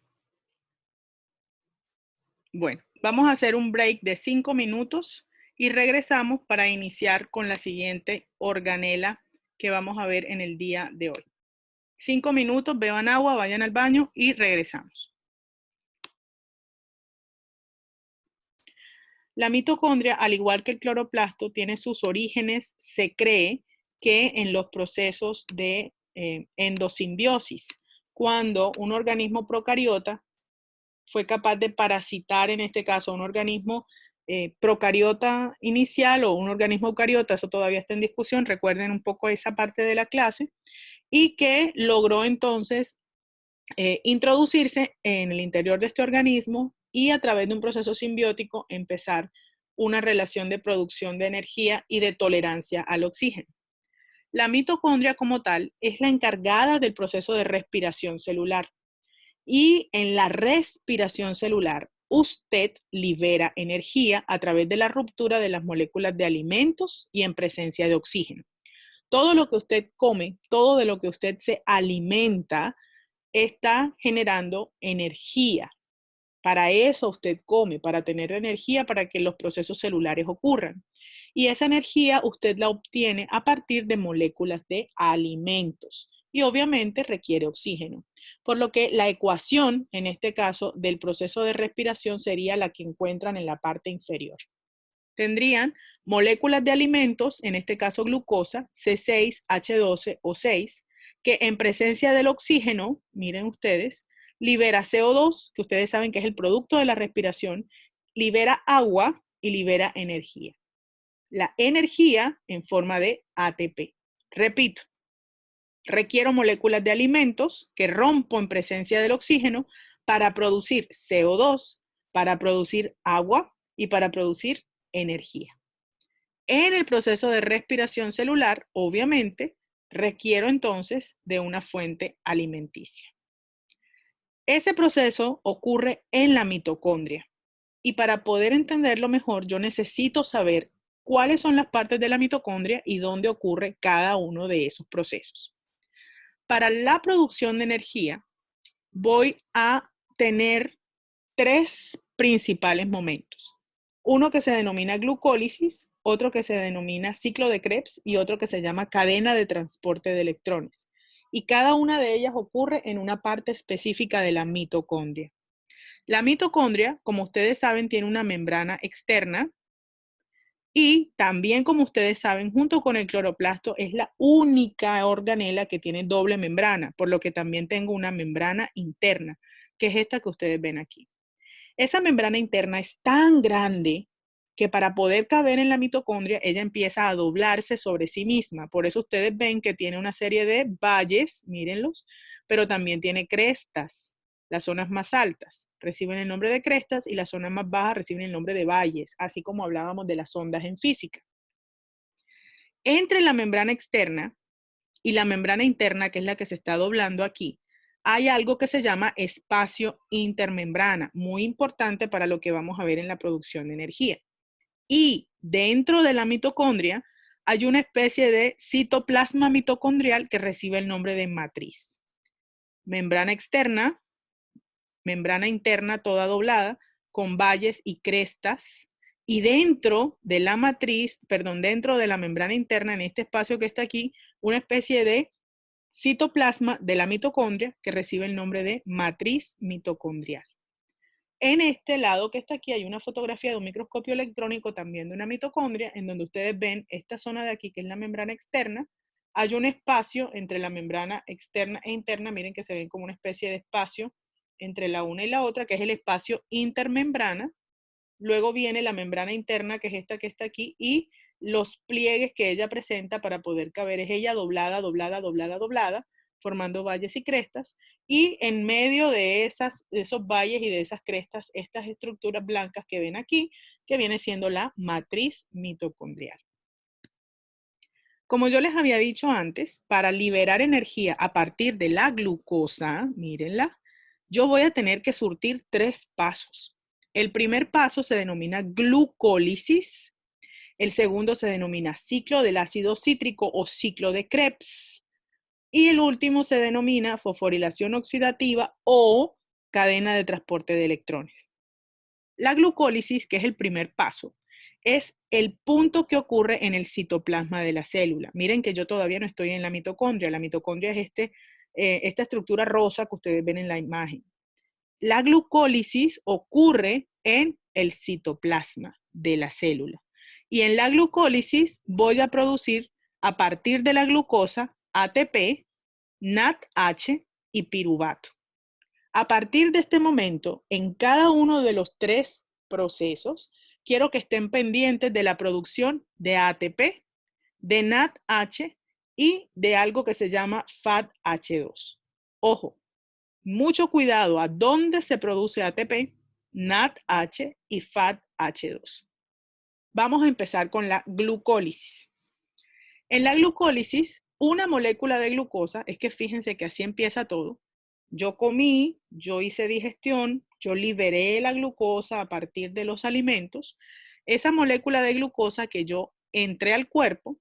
Speaker 1: Bueno, vamos a hacer un break de 5 minutos y regresamos para iniciar con la siguiente organela que vamos a ver en el día de hoy. 5 minutos, beban agua, vayan al baño y regresamos. La mitocondria, al igual que el cloroplasto, tiene sus orígenes, se cree, que en los procesos de endosimbiosis, cuando un organismo procariota fue capaz de parasitar, en este caso, un organismo procariota inicial o un organismo eucariota, eso todavía está en discusión, recuerden un poco esa parte de la clase, y que logró entonces introducirse en el interior de este organismo y a través de un proceso simbiótico empezar una relación de producción de energía y de tolerancia al oxígeno. La mitocondria como tal es la encargada del proceso de respiración celular. Y en la respiración celular, usted libera energía a través de la ruptura de las moléculas de alimentos y en presencia de oxígeno. Todo lo que usted come, todo de lo que usted se alimenta, está generando energía. Para eso usted come, para tener energía para que los procesos celulares ocurran. Y esa energía usted la obtiene a partir de moléculas de alimentos. Y obviamente requiere oxígeno. Por lo que la ecuación, en este caso, del proceso de respiración sería la que encuentran en la parte inferior. Tendrían moléculas de alimentos, en este caso glucosa, C6H12O6, que en presencia del oxígeno, miren ustedes, libera CO2, que ustedes saben que es el producto de la respiración, libera agua y libera energía. La energía en forma de ATP. Repito, requiero moléculas de alimentos que rompo en presencia del oxígeno para producir CO2, para producir agua y para producir energía. En el proceso de respiración celular, obviamente, requiero entonces de una fuente alimenticia. Ese proceso ocurre en la mitocondria. Y para poder entenderlo mejor, yo necesito saber cuáles son las partes de la mitocondria y dónde ocurre cada uno de esos procesos. Para la producción de energía, voy a tener 3 principales momentos. Uno que se denomina glucólisis, otro que se denomina ciclo de Krebs y otro que se llama cadena de transporte de electrones. Y cada una de ellas ocurre en una parte específica de la mitocondria. La mitocondria, como ustedes saben, tiene una membrana externa y también, como ustedes saben, junto con el cloroplasto, es la única organela que tiene doble membrana, por lo que también tengo una membrana interna, que es esta que ustedes ven aquí. Esa membrana interna es tan grande que para poder caber en la mitocondria, ella empieza a doblarse sobre sí misma. Por eso ustedes ven que tiene una serie de valles, mírenlos, pero también tiene crestas. Las zonas más altas reciben el nombre de crestas y las zonas más bajas reciben el nombre de valles, así como hablábamos de las ondas en física. Entre la membrana externa y la membrana interna, que es la que se está doblando aquí, hay algo que se llama espacio intermembrana, muy importante para lo que vamos a ver en la producción de energía. Y dentro de la mitocondria hay una especie de citoplasma mitocondrial que recibe el nombre de matriz. Membrana externa, membrana interna toda doblada, con valles y crestas. Y dentro de la matriz, dentro de la membrana interna, en este espacio que está aquí, una especie de citoplasma de la mitocondria que recibe el nombre de matriz mitocondrial. En este lado que está aquí hay una fotografía de un microscopio electrónico también de una mitocondria, en donde ustedes ven esta zona de aquí que es la membrana externa. Hay un espacio entre la membrana externa e interna, miren que se ven como una especie de espacio entre la una y la otra, que es el espacio intermembrana. Luego viene la membrana interna, que es esta que está aquí, y los pliegues que ella presenta para poder caber es ella doblada, doblada, doblada, doblada, formando valles y crestas, y en medio de esos valles y de esas crestas, estas estructuras blancas que ven aquí, que viene siendo la matriz mitocondrial. Como yo les había dicho antes, para liberar energía a partir de la glucosa, mírenla, yo voy a tener que surtir 3 pasos. El primer paso se denomina glucólisis. El segundo se denomina ciclo del ácido cítrico o ciclo de Krebs. Y el último se denomina fosforilación oxidativa o cadena de transporte de electrones. La glucólisis, que es el primer paso, es el punto que ocurre en el citoplasma de la célula. Miren que yo todavía no estoy en la mitocondria. La mitocondria es este esta estructura rosa que ustedes ven en la imagen. La glucólisis ocurre en el citoplasma de la célula. Y en la glucólisis voy a producir a partir de la glucosa ATP, NADH y piruvato. A partir de este momento, en cada uno de los tres procesos, quiero que estén pendientes de la producción de ATP, de NADH y de algo que se llama FADH2. Ojo, mucho cuidado a dónde se produce ATP, NADH y FADH2. Vamos a empezar con la glucólisis. En la glucólisis, una molécula de glucosa, es que fíjense que así empieza todo. Yo comí, yo hice digestión, yo liberé la glucosa a partir de los alimentos. Esa molécula de glucosa que yo entré al cuerpo,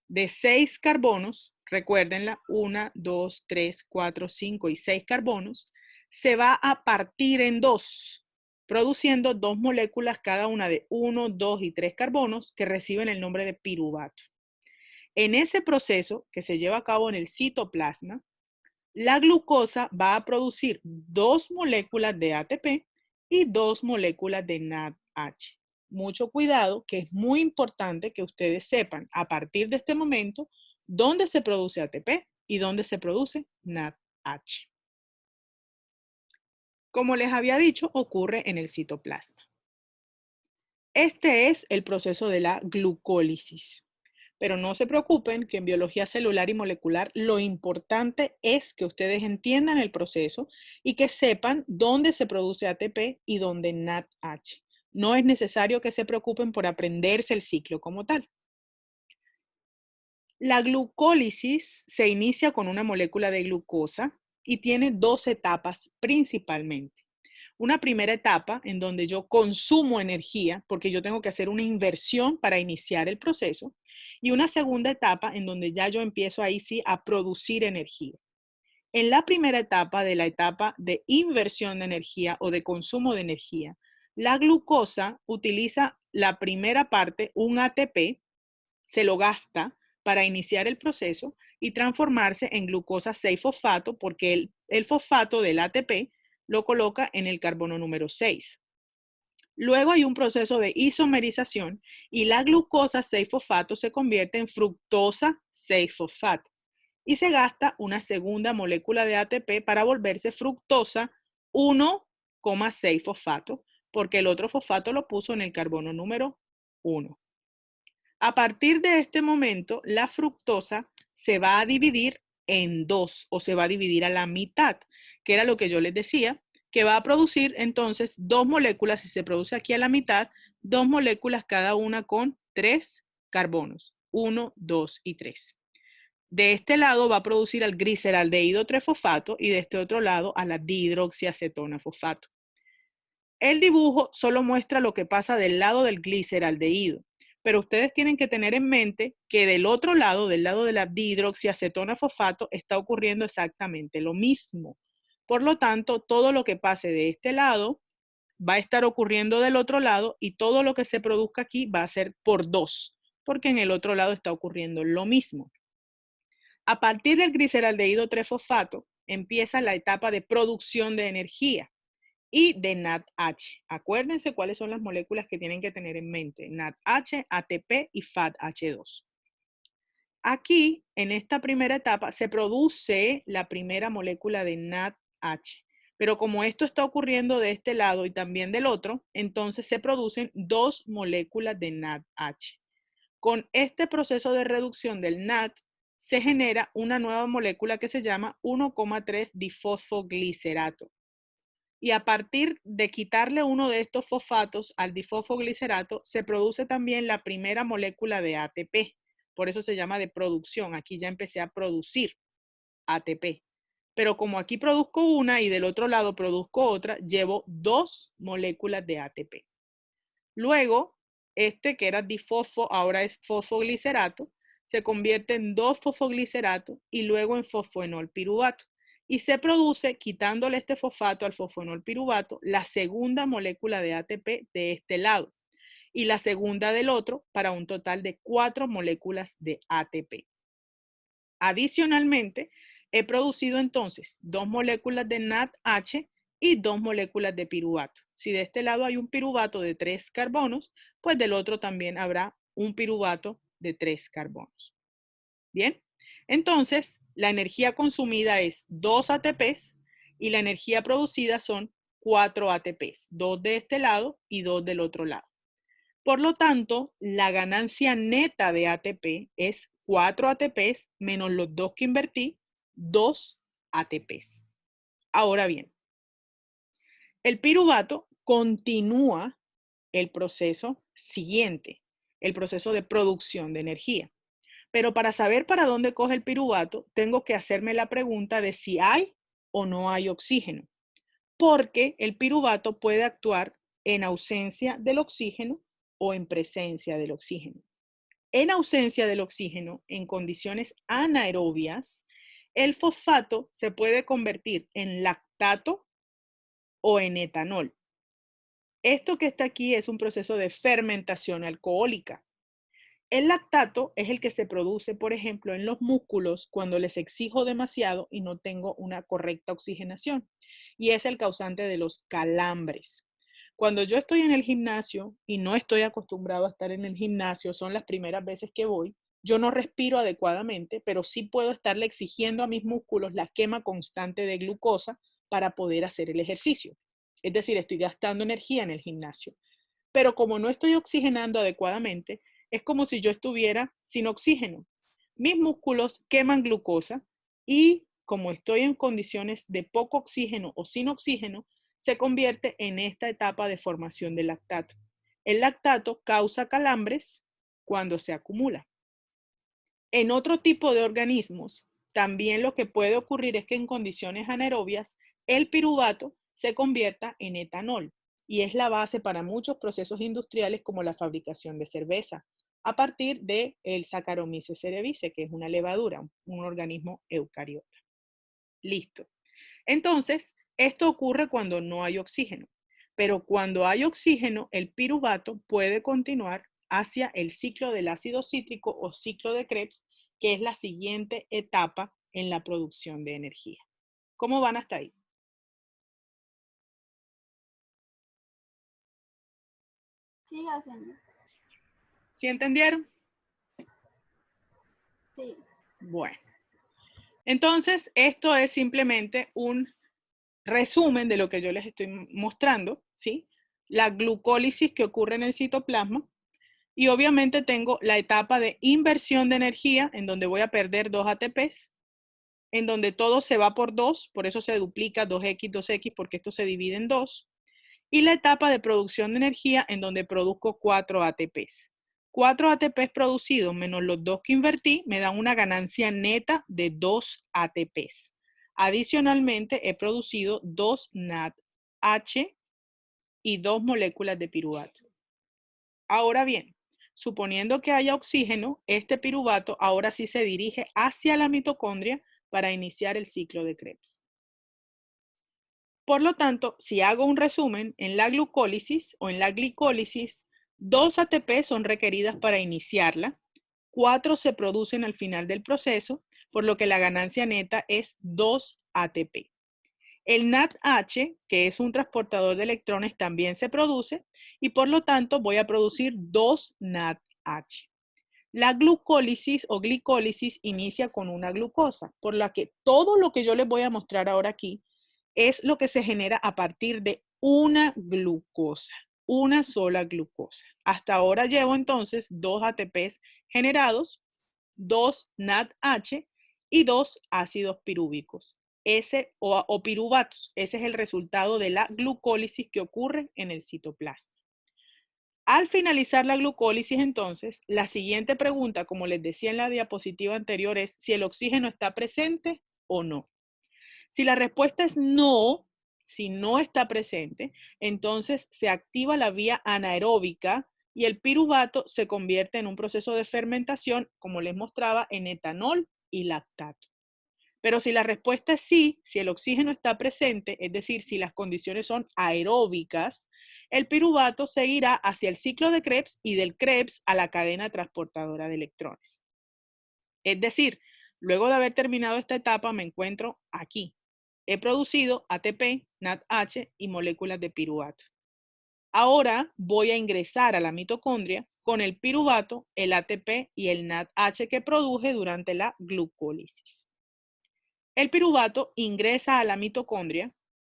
Speaker 1: de 6 carbonos, recuérdenla, 1, 2, 3, 4, 5 y 6 carbonos, se va a partir en 2, produciendo 2 moléculas, cada una de 1, 2 y 3 carbonos, que reciben el nombre de piruvato. En ese proceso que se lleva a cabo en el citoplasma, la glucosa va a producir 2 moléculas de ATP y 2 moléculas de NADH. Mucho cuidado, que es muy importante que ustedes sepan a partir de este momento dónde se produce ATP y dónde se produce NADH. Como les había dicho, ocurre en el citoplasma. Este es el proceso de la glucólisis. Pero no se preocupen que en biología celular y molecular lo importante es que ustedes entiendan el proceso y que sepan dónde se produce ATP y dónde NADH. No es necesario que se preocupen por aprenderse el ciclo como tal. La glucólisis se inicia con una molécula de glucosa y tiene 2 etapas principalmente. Una primera etapa en donde yo consumo energía porque yo tengo que hacer una inversión para iniciar el proceso. Y una segunda etapa en donde ya yo empiezo ahí sí a producir energía. En la primera etapa de la etapa de inversión de energía o de consumo de energía, la glucosa utiliza la primera parte, un ATP, se lo gasta para iniciar el proceso y transformarse en glucosa 6-fosfato porque el fosfato del ATP lo coloca en el carbono número 6. Luego hay un proceso de isomerización y la glucosa 6-fosfato se convierte en fructosa 6-fosfato y se gasta una segunda molécula de ATP para volverse fructosa 1,6-fosfato porque el otro fosfato lo puso en el carbono número 1. A partir de este momento, la fructosa se va a dividir en 2 o se va a dividir a la mitad, que era lo que yo les decía, que va a producir entonces 2 moléculas, si se produce aquí a la mitad, 2 moléculas cada una con 3 carbonos, 1, 2 y 3. De este lado va a producir al gliceraldehído 3-fosfato y de este otro lado a la dihidroxiacetona fosfato. El dibujo solo muestra lo que pasa del lado del gliceraldehído, pero ustedes tienen que tener en mente que del otro lado, del lado de la dihidroxiacetona fosfato, está ocurriendo exactamente lo mismo. Por lo tanto, todo lo que pase de este lado va a estar ocurriendo del otro lado y todo lo que se produzca aquí va a ser por 2, porque en el otro lado está ocurriendo lo mismo. A partir del gliceraldehído 3-fosfato empieza la etapa de producción de energía y de NADH. Acuérdense cuáles son las moléculas que tienen que tener en mente. NADH, ATP y FADH2. Aquí, en esta primera etapa, se produce la primera molécula de NADH. Pero como esto está ocurriendo de este lado y también del otro, entonces se producen 2 moléculas de NADH. Con este proceso de reducción del NAD, se genera una nueva molécula que se llama 1,3 difosfoglicerato. Y a partir de quitarle uno de estos fosfatos al difosfoglicerato, se produce también la primera molécula de ATP. Por eso se llama de producción. Aquí ya empecé a producir ATP. Pero como aquí produzco una y del otro lado produzco otra, llevo 2 moléculas de ATP. Luego, este que era difosfo, ahora es fosfoglicerato, se convierte en 2-fosfoglicerato y luego en fosfoenol piruvato. Y se produce, quitándole este fosfato al fosfoenol piruvato, la segunda molécula de ATP de este lado y la segunda del otro para un total de 4 moléculas de ATP. Adicionalmente, He producido entonces 2 moléculas de NADH y 2 moléculas de piruvato. Si de este lado hay un piruvato de 3 carbonos, pues del otro también habrá un piruvato de 3 carbonos. Bien, entonces la energía consumida es 2 ATPs y la energía producida son 4 ATPs, 2 de este lado y 2 del otro lado. Por lo tanto, la ganancia neta de ATP es 4 ATPs menos los 2 que invertí, 2 ATPs. Ahora bien, el piruvato continúa el proceso siguiente, el proceso de producción de energía. Pero para saber para dónde coge el piruvato, tengo que hacerme la pregunta de si hay o no hay oxígeno. Porque el piruvato puede actuar en ausencia del oxígeno o en presencia del oxígeno. En ausencia del oxígeno, en condiciones anaerobias, el fosfato se puede convertir en lactato o en etanol. Esto que está aquí es un proceso de fermentación alcohólica. El lactato es el que se produce, por ejemplo, en los músculos cuando les exijo demasiado y no tengo una correcta oxigenación. Y es el causante de los calambres. Cuando yo estoy en el gimnasio y no estoy acostumbrado a estar en el gimnasio, son las primeras veces que voy, yo no respiro adecuadamente, pero sí puedo estarle exigiendo a mis músculos la quema constante de glucosa para poder hacer el ejercicio. Es decir, estoy gastando energía en el gimnasio. Pero como no estoy oxigenando adecuadamente, es como si yo estuviera sin oxígeno. Mis músculos queman glucosa y como estoy en condiciones de poco oxígeno o sin oxígeno, se convierte en esta etapa de formación del lactato. El lactato causa calambres cuando se acumula. En otro tipo de organismos, también lo que puede ocurrir es que en condiciones anaerobias, el piruvato se convierta en etanol y es la base para muchos procesos industriales como la fabricación de cerveza, a partir del Saccharomyces cerevisiae, que es una levadura, un organismo eucariota. Listo. Entonces, esto ocurre cuando no hay oxígeno, pero cuando hay oxígeno, el piruvato puede continuar hacia el ciclo del ácido cítrico o ciclo de Krebs, que es la siguiente etapa en la producción de energía. ¿Cómo van hasta ahí?
Speaker 3: Sigue haciendo.
Speaker 1: ¿Sí entendieron?
Speaker 3: Sí.
Speaker 1: Bueno. Entonces, esto es simplemente un resumen de lo que yo les estoy mostrando, ¿sí? La glucólisis que ocurre en el citoplasma. Y obviamente tengo la etapa de inversión de energía, en donde voy a perder 2 ATPs, en donde todo se va por 2, por eso se duplica 2X, 2X, porque esto se divide en 2. Y la etapa de producción de energía, en donde produzco 4 ATPs. 4 ATPs producidos menos los 2 que invertí me dan una ganancia neta de 2 ATPs. Adicionalmente, he producido 2 NADH y 2 moléculas de piruvato. Ahora bien, suponiendo que haya oxígeno, este piruvato ahora sí se dirige hacia la mitocondria para iniciar el ciclo de Krebs. Por lo tanto, si hago un resumen, en la glucólisis o en la glicólisis, 2 ATP son requeridas para iniciarla, 4 se producen al final del proceso, por lo que la ganancia neta es 2 ATP. El NADH, que es un transportador de electrones, también se produce y por lo tanto voy a producir 2 NADH. La glucólisis o glicólisis inicia con una glucosa, por la que todo lo que yo les voy a mostrar ahora aquí es lo que se genera a partir de una glucosa, una sola glucosa. Hasta ahora llevo entonces 2 ATPs generados, 2 NADH y 2 ácidos pirúvicos. O piruvatos, ese es el resultado de la glucólisis que ocurre en el citoplasma. Al finalizar la glucólisis, entonces, la siguiente pregunta, como les decía en la diapositiva anterior, es si el oxígeno está presente o no. Si la respuesta es no, si no está presente, entonces se activa la vía anaeróbica y el piruvato se convierte en un proceso de fermentación, como les mostraba, en etanol y lactato. Pero si la respuesta es sí, si el oxígeno está presente, es decir, si las condiciones son aeróbicas, el piruvato seguirá hacia el ciclo de Krebs y del Krebs a la cadena transportadora de electrones. Es decir, Luego de haber terminado esta etapa me encuentro aquí. He producido ATP, NADH y moléculas de piruvato. Ahora voy a ingresar a la mitocondria con el piruvato, el ATP y el NADH que produje durante la glucólisis. El piruvato ingresa a la mitocondria,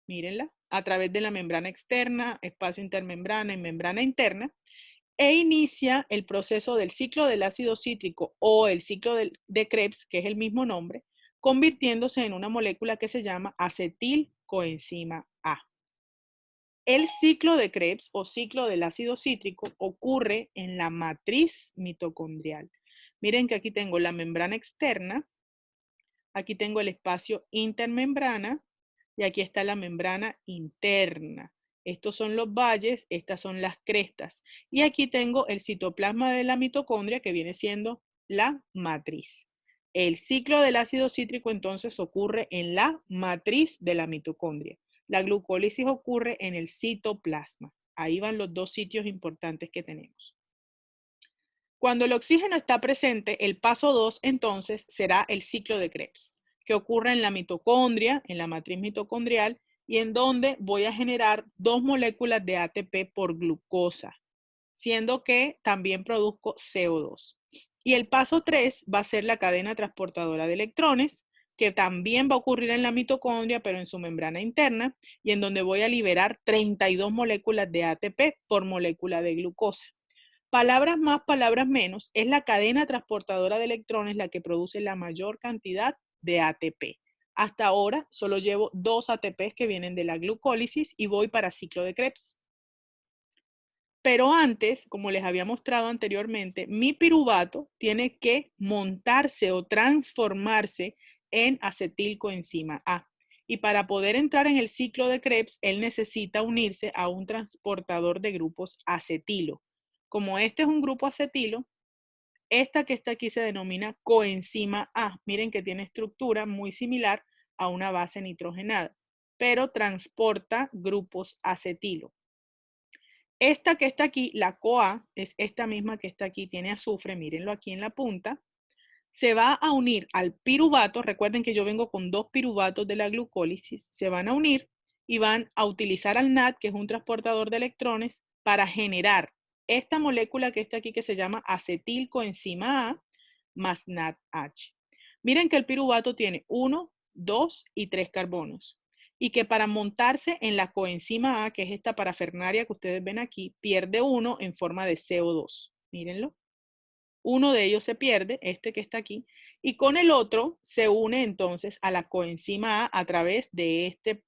Speaker 1: mírenla, a través de la membrana externa, espacio intermembrana y membrana interna, e inicia el proceso del ciclo del ácido cítrico o el ciclo de Krebs, que es el mismo nombre, convirtiéndose en una molécula que se llama acetilcoenzima A. El ciclo de Krebs o ciclo del ácido cítrico ocurre en la matriz mitocondrial. Miren que aquí tengo la membrana externa, aquí tengo el espacio intermembrana y aquí está la membrana interna. Estos son los valles, estas son las crestas. Y aquí tengo el citoplasma de la mitocondria que viene siendo la matriz. El ciclo del ácido cítrico entonces ocurre en la matriz de la mitocondria. La glucólisis ocurre en el citoplasma. Ahí van los dos sitios importantes que tenemos. Cuando el oxígeno está presente, el paso 2 entonces será el ciclo de Krebs, que ocurre en la mitocondria, en la matriz mitocondrial, y en donde voy a generar 2 moléculas de ATP por glucosa, siendo que también produzco CO2. Y el paso 3 va a ser la cadena transportadora de electrones, que también va a ocurrir en la mitocondria, pero en su membrana interna, y en donde voy a liberar 32 moléculas de ATP por molécula de glucosa. Palabras más, palabras menos, es la cadena transportadora de electrones la que produce la mayor cantidad de ATP. Hasta ahora solo llevo 2 ATPs que vienen de la glucólisis y voy para ciclo de Krebs. Pero antes, como les había mostrado anteriormente, mi piruvato tiene que montarse o transformarse en acetilcoenzima A. Y para poder entrar en el ciclo de Krebs, él necesita unirse a un transportador de grupos acetilo. Como este es un grupo acetilo, esta que está aquí se denomina coenzima A. Miren que tiene estructura muy similar a una base nitrogenada, pero transporta grupos acetilo. Esta que está aquí, la CoA, es esta misma que está aquí, tiene azufre, mírenlo aquí en la punta. Se va a unir al piruvato, recuerden que yo vengo con 2 piruvatos de la glucólisis, se van a unir y van a utilizar al NAD, que es un transportador de electrones, para generar esta molécula que está aquí que se llama acetilcoenzima A más NADH. Miren que el piruvato tiene 1, 2 y 3 carbonos. Y que para montarse en la coenzima A, que es esta parafernaria que ustedes ven aquí, pierde 1 en forma de CO2. Mírenlo. Uno de ellos se pierde, este que está aquí, y con el otro se une entonces a la coenzima A través de este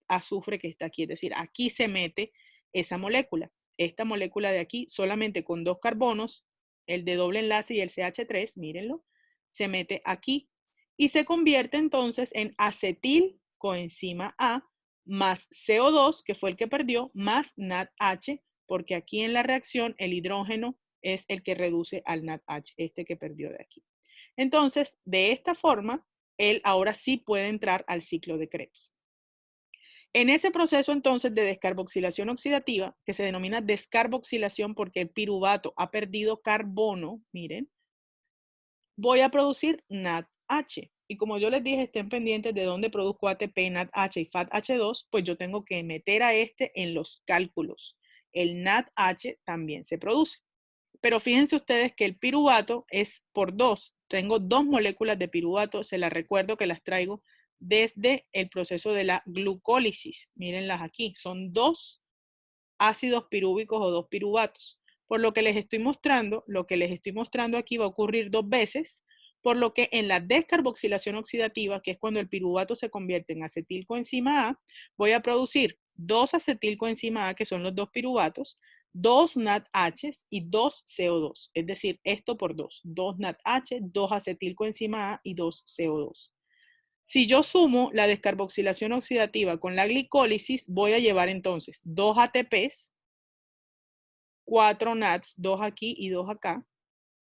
Speaker 1: azufre que está aquí. Es decir, aquí se mete esa molécula. Esta molécula de aquí, solamente con 2 carbonos, el de doble enlace y el CH3, mírenlo, se mete aquí y se convierte entonces en acetilcoenzima A más CO2, que fue el que perdió, más NADH, porque aquí en la reacción el hidrógeno es el que reduce al NADH, este que perdió de aquí. Entonces, de esta forma, él ahora sí puede entrar al ciclo de Krebs. En ese proceso entonces de descarboxilación oxidativa, que se denomina descarboxilación porque el piruvato ha perdido carbono, miren, voy a producir NADH. Y como yo les dije, estén pendientes de dónde produzco ATP, NADH y FADH2, pues yo tengo que meter a este en los cálculos. El NADH también se produce. Pero fíjense ustedes que el piruvato es por 2. Tengo 2 moléculas de piruvato, se las recuerdo que las traigo desde el proceso de la glucólisis. Mírenlas aquí, son 2 ácidos pirúvicos o 2 piruvatos. Por lo que les estoy mostrando, aquí va a ocurrir 2 veces, por lo que en la descarboxilación oxidativa, que es cuando el piruvato se convierte en acetilcoenzima A, voy a producir 2 acetilcoenzima A, que son los 2 piruvatos, 2 NADH y 2 CO2. Es decir, esto por 2. 2 NADH, 2 acetilcoenzima A y 2 CO2. Si yo sumo la descarboxilación oxidativa con la glicólisis, voy a llevar entonces 2 ATPs, 4 NADs, 2 aquí y 2 acá,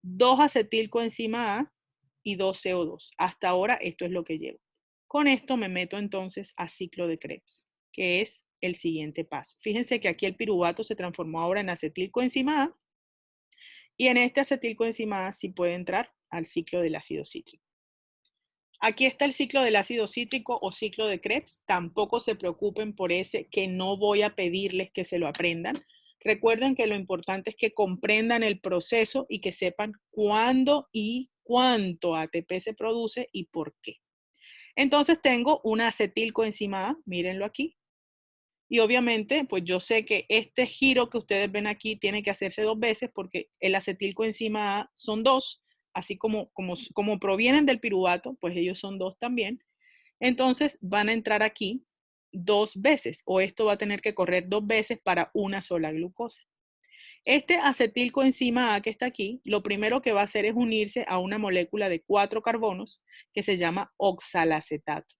Speaker 1: 2 acetilcoenzima A y 2 CO2. Hasta ahora esto es lo que llevo. Con esto me meto entonces a ciclo de Krebs, que es el siguiente paso. Fíjense que aquí el piruvato se transformó ahora en acetilcoenzima A y en este acetilcoenzima A sí puede entrar al ciclo del ácido cítrico. Aquí está el ciclo del ácido cítrico o ciclo de Krebs. Tampoco se preocupen por ese, que no voy a pedirles que se lo aprendan. Recuerden que lo importante es que comprendan el proceso y que sepan cuándo y cuánto ATP se produce y por qué. Entonces tengo una acetilcoenzima A, mírenlo aquí. Y obviamente, pues yo sé que este giro que ustedes ven aquí tiene que hacerse 2 veces porque el acetilcoenzima A son 2, así como provienen del piruvato, pues ellos son 2 también. Entonces van a entrar aquí 2 veces, o esto va a tener que correr 2 veces para una sola glucosa. Este acetilcoenzima A que está aquí, lo primero que va a hacer es unirse a una molécula de 4 carbonos que se llama oxalacetato.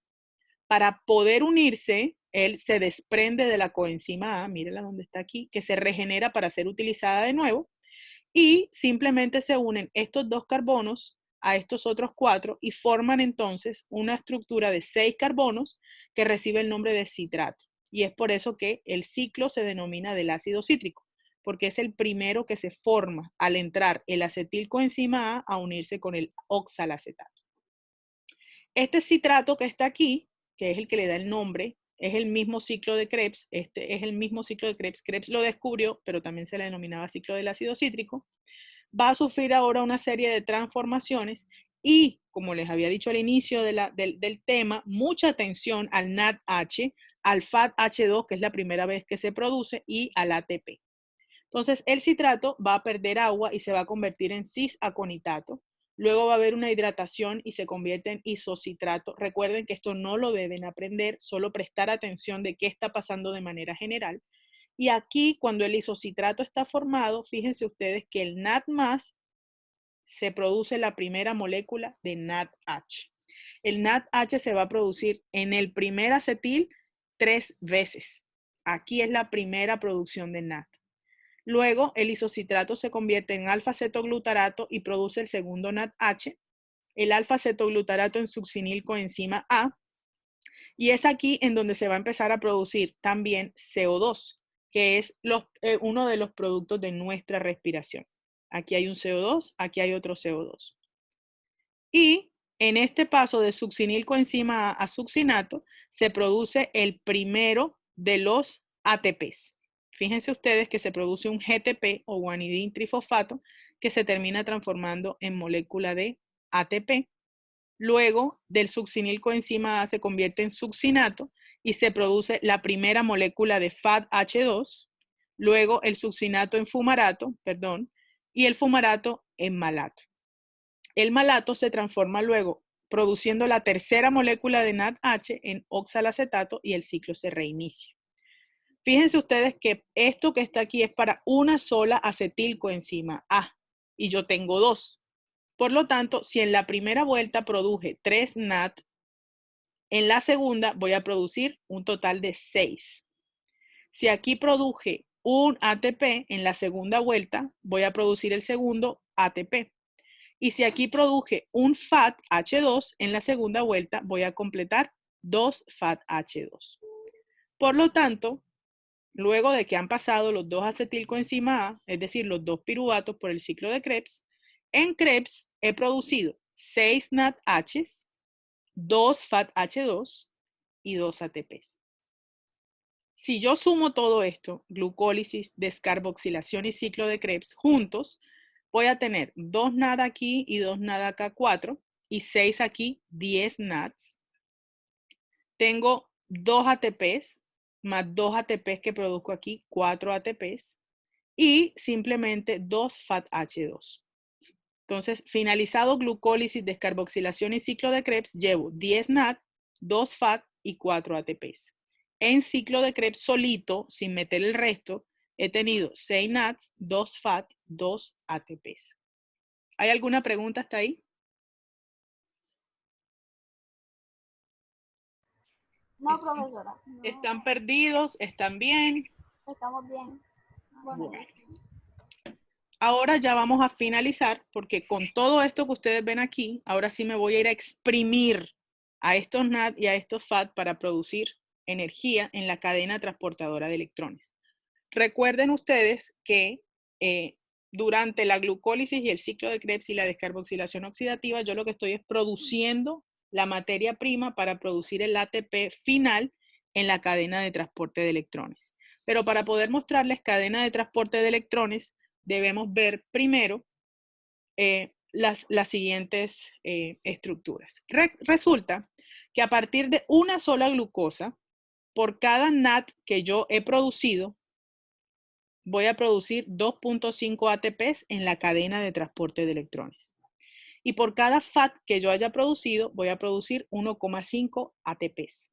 Speaker 1: Para poder unirse, él se desprende de la coenzima A, mírenla donde está aquí, que se regenera para ser utilizada de nuevo, y simplemente se unen estos 2 carbonos a estos otros 4 y forman entonces una estructura de 6 carbonos que recibe el nombre de citrato. Y es por eso que el ciclo se denomina del ácido cítrico, porque es el primero que se forma al entrar el acetilcoenzima A unirse con el oxalacetato. Este citrato que está aquí, que es el que le da el nombre, es el mismo ciclo de Krebs. Este es el mismo ciclo de Krebs. Krebs lo descubrió, pero también se le denominaba ciclo del ácido cítrico. Va a sufrir ahora una serie de transformaciones y, como les había dicho al inicio del tema, mucha atención al NADH, al FADH2, que es la primera vez que se produce, y al ATP. Entonces, el citrato va a perder agua y se va a convertir en cis-aconitato. Luego va a haber una hidratación y se convierte en isocitrato. Recuerden que esto no lo deben aprender, solo prestar atención de qué está pasando de manera general. Y aquí, cuando el isocitrato está formado, fíjense ustedes que el NAD+, se produce la primera molécula de NADH. El NADH se va a producir en el primer acetil 3 veces. Aquí es la primera producción de NAD. Luego, el isocitrato se convierte en alfa-cetoglutarato y produce el segundo NADH, el alfa-cetoglutarato en succinilcoenzima A, y es aquí en donde se va a empezar a producir también CO2, que es uno de los productos de nuestra respiración. Aquí hay un CO2, aquí hay otro CO2. Y en este paso de succinilcoenzima A a succinato, se produce el primero de los ATPs. Fíjense ustedes que se produce un GTP o guanidín trifosfato que se termina transformando en molécula de ATP. Luego del succinilcoenzima A se convierte en succinato y se produce la primera molécula de FADH2. Luego el succinato en fumarato, y el fumarato en malato. El malato se transforma luego produciendo la tercera molécula de NADH en oxalacetato y el ciclo se reinicia. Fíjense ustedes que esto que está aquí es para una sola acetilcoenzima A y yo tengo 2. Por lo tanto, si en la primera vuelta produje 3 NAD, en la segunda voy a producir un total de 6. Si aquí produje un ATP, en la segunda vuelta voy a producir el segundo ATP. Y si aquí produje un FADH2, en la segunda vuelta voy a completar 2 FADH2. Por lo tanto, luego de que han pasado los 2 acetilcoenzima A, es decir, los 2 piruvatos por el ciclo de Krebs, en Krebs he producido 6 NADHs, 2 FADH2 y 2 ATPs. Si yo sumo todo esto, glucólisis, descarboxilación y ciclo de Krebs juntos, voy a tener 2 NAD aquí y 2 NAD acá, 4, y 6 aquí, 10 NADs. Tengo 2 ATPs, más 2 ATPs que produzco aquí, 4 ATPs, y simplemente 2 FADH2. Entonces, finalizado glucólisis, descarboxilación y ciclo de Krebs, llevo 10 NAD, 2 FAD y 4 ATPs. En ciclo de Krebs solito, sin meter el resto, he tenido 6 NADs, 2 FAD, 2 ATPs. ¿Hay alguna pregunta hasta ahí?
Speaker 3: No, profesora. No.
Speaker 1: ¿Están perdidos? ¿Están bien?
Speaker 3: Estamos bien. Bueno.
Speaker 1: Ahora ya vamos a finalizar porque con todo esto que ustedes ven aquí, ahora sí me voy a ir a exprimir a estos NAD y a estos FAD para producir energía en la cadena transportadora de electrones. Recuerden ustedes que durante la glucólisis y el ciclo de Krebs y la descarboxilación oxidativa, yo lo que estoy es produciendo la materia prima para producir el ATP final en la cadena de transporte de electrones. Pero para poder mostrarles cadena de transporte de electrones, debemos ver primero las siguientes estructuras. Resulta que a partir de una sola glucosa, por cada NAT que yo he producido, voy a producir 2.5 ATPs en la cadena de transporte de electrones. Y por cada FAT que yo haya producido, voy a producir 1,5 ATPs.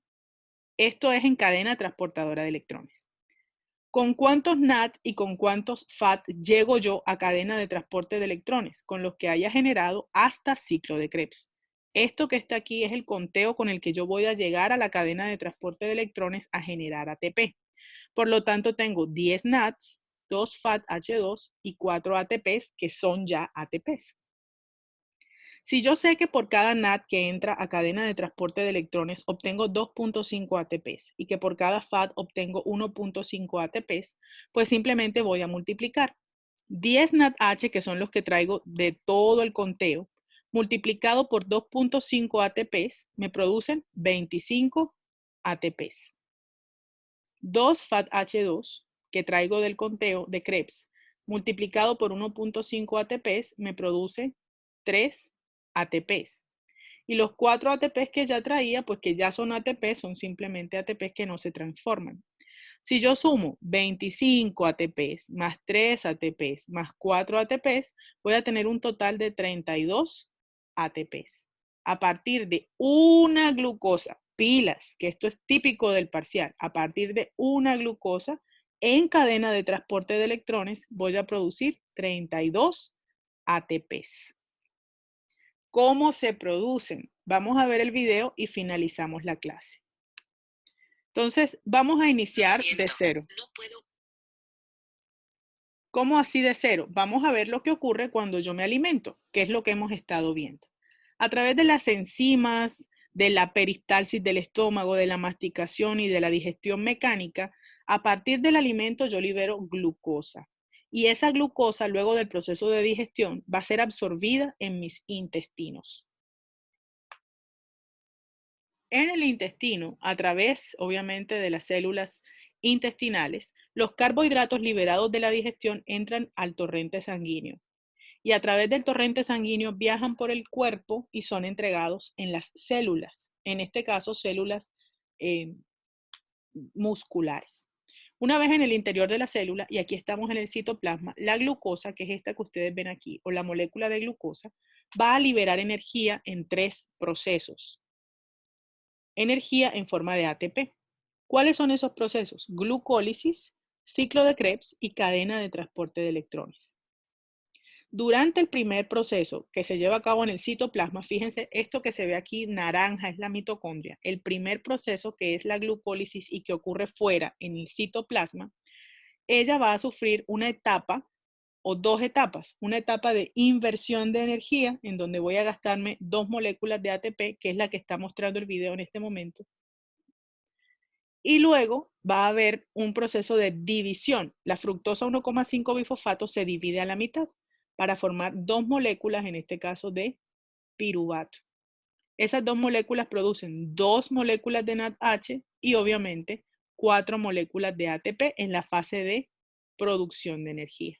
Speaker 1: Esto es en cadena transportadora de electrones. ¿Con cuántos NAT y con cuántos FAT llego yo a cadena de transporte de electrones? Con los que haya generado hasta ciclo de Krebs. Esto que está aquí es el conteo con el que yo voy a llegar a la cadena de transporte de electrones a generar ATP. Por lo tanto, tengo 10 NATs, 2 FAT-H2 y 4 ATPs que son ya ATPs. Si yo sé que por cada NAT que entra a cadena de transporte de electrones obtengo 2.5 ATPs y que por cada FAT obtengo 1.5 ATPs, pues simplemente voy a multiplicar. 10 NAT-H, que son los que traigo de todo el conteo, multiplicado por 2.5 ATPs, me producen 25 ATPs. 2 FAT-H2, que traigo del conteo de Krebs, multiplicado por 1.5 ATPs, me produce 3 ATPs. Y los 4 ATPs que ya traía, pues que ya son ATPs, son simplemente ATPs que no se transforman. Si yo sumo 25 ATPs más 3 ATPs más 4 ATPs, voy a tener un total de 32 ATPs. A partir de una glucosa, pilas, que esto es típico del parcial, a partir de una glucosa en cadena de transporte de electrones, voy a producir 32 ATPs. ¿Cómo se producen? Vamos a ver el video y finalizamos la clase. Entonces, vamos a iniciar de cero. ¿Cómo así de cero? Vamos a ver lo que ocurre cuando yo me alimento, que es lo que hemos estado viendo. A través de las enzimas, de la peristalsis del estómago, de la masticación y de la digestión mecánica, a partir del alimento yo libero glucosa. Y esa glucosa, luego del proceso de digestión, va a ser absorbida en mis intestinos. En el intestino, a través, obviamente, de las células intestinales, los carbohidratos liberados de la digestión entran al torrente sanguíneo. Y a través del torrente sanguíneo viajan por el cuerpo y son entregados en las células. En este caso, células musculares. Una vez en el interior de la célula, y aquí estamos en el citoplasma, la glucosa, que es esta que ustedes ven aquí, o la molécula de glucosa, va a liberar energía en 3 procesos. Energía en forma de ATP. ¿Cuáles son esos procesos? Glucólisis, ciclo de Krebs y cadena de transporte de electrones. Durante el primer proceso que se lleva a cabo en el citoplasma, fíjense, esto que se ve aquí naranja es la mitocondria. El primer proceso, que es la glucólisis y que ocurre fuera en el citoplasma, ella va a sufrir una etapa o 2 etapas. Una etapa de inversión de energía, en donde voy a gastarme 2 moléculas de ATP, que es la que está mostrando el video en este momento. Y luego va a haber un proceso de división. La fructosa 1,5 bifosfato se divide a la mitad para formar 2 moléculas, en este caso de piruvato. Esas 2 moléculas producen 2 moléculas de NADH y obviamente 4 moléculas de ATP en la fase de producción de energía.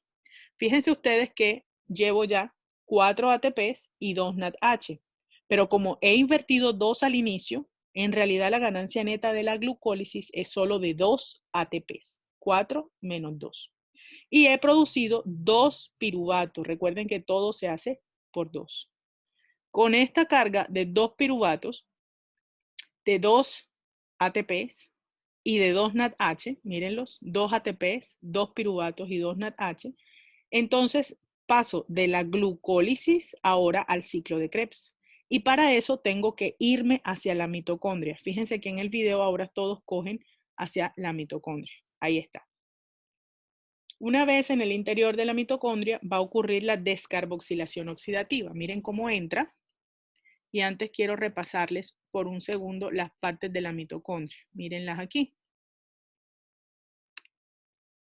Speaker 1: Fíjense ustedes que llevo ya 4 ATPs y 2 NADH, pero como he invertido 2 al inicio, en realidad la ganancia neta de la glucólisis es solo de 2 ATPs, 4 menos 2. Y he producido 2 piruvatos. Recuerden que todo se hace por 2. Con esta carga de 2 piruvatos, de 2 ATPs y de 2 NADH, mírenlos, 2 ATPs, 2 piruvatos y 2 NADH, entonces paso de la glucólisis ahora al ciclo de Krebs. Y para eso tengo que irme hacia la mitocondria. Fíjense que en el video ahora todos cogen hacia la mitocondria. Ahí está. Una vez en el interior de la mitocondria va a ocurrir la descarboxilación oxidativa. Miren cómo entra. Y antes quiero repasarles por un segundo las partes de la mitocondria. Mírenlas aquí.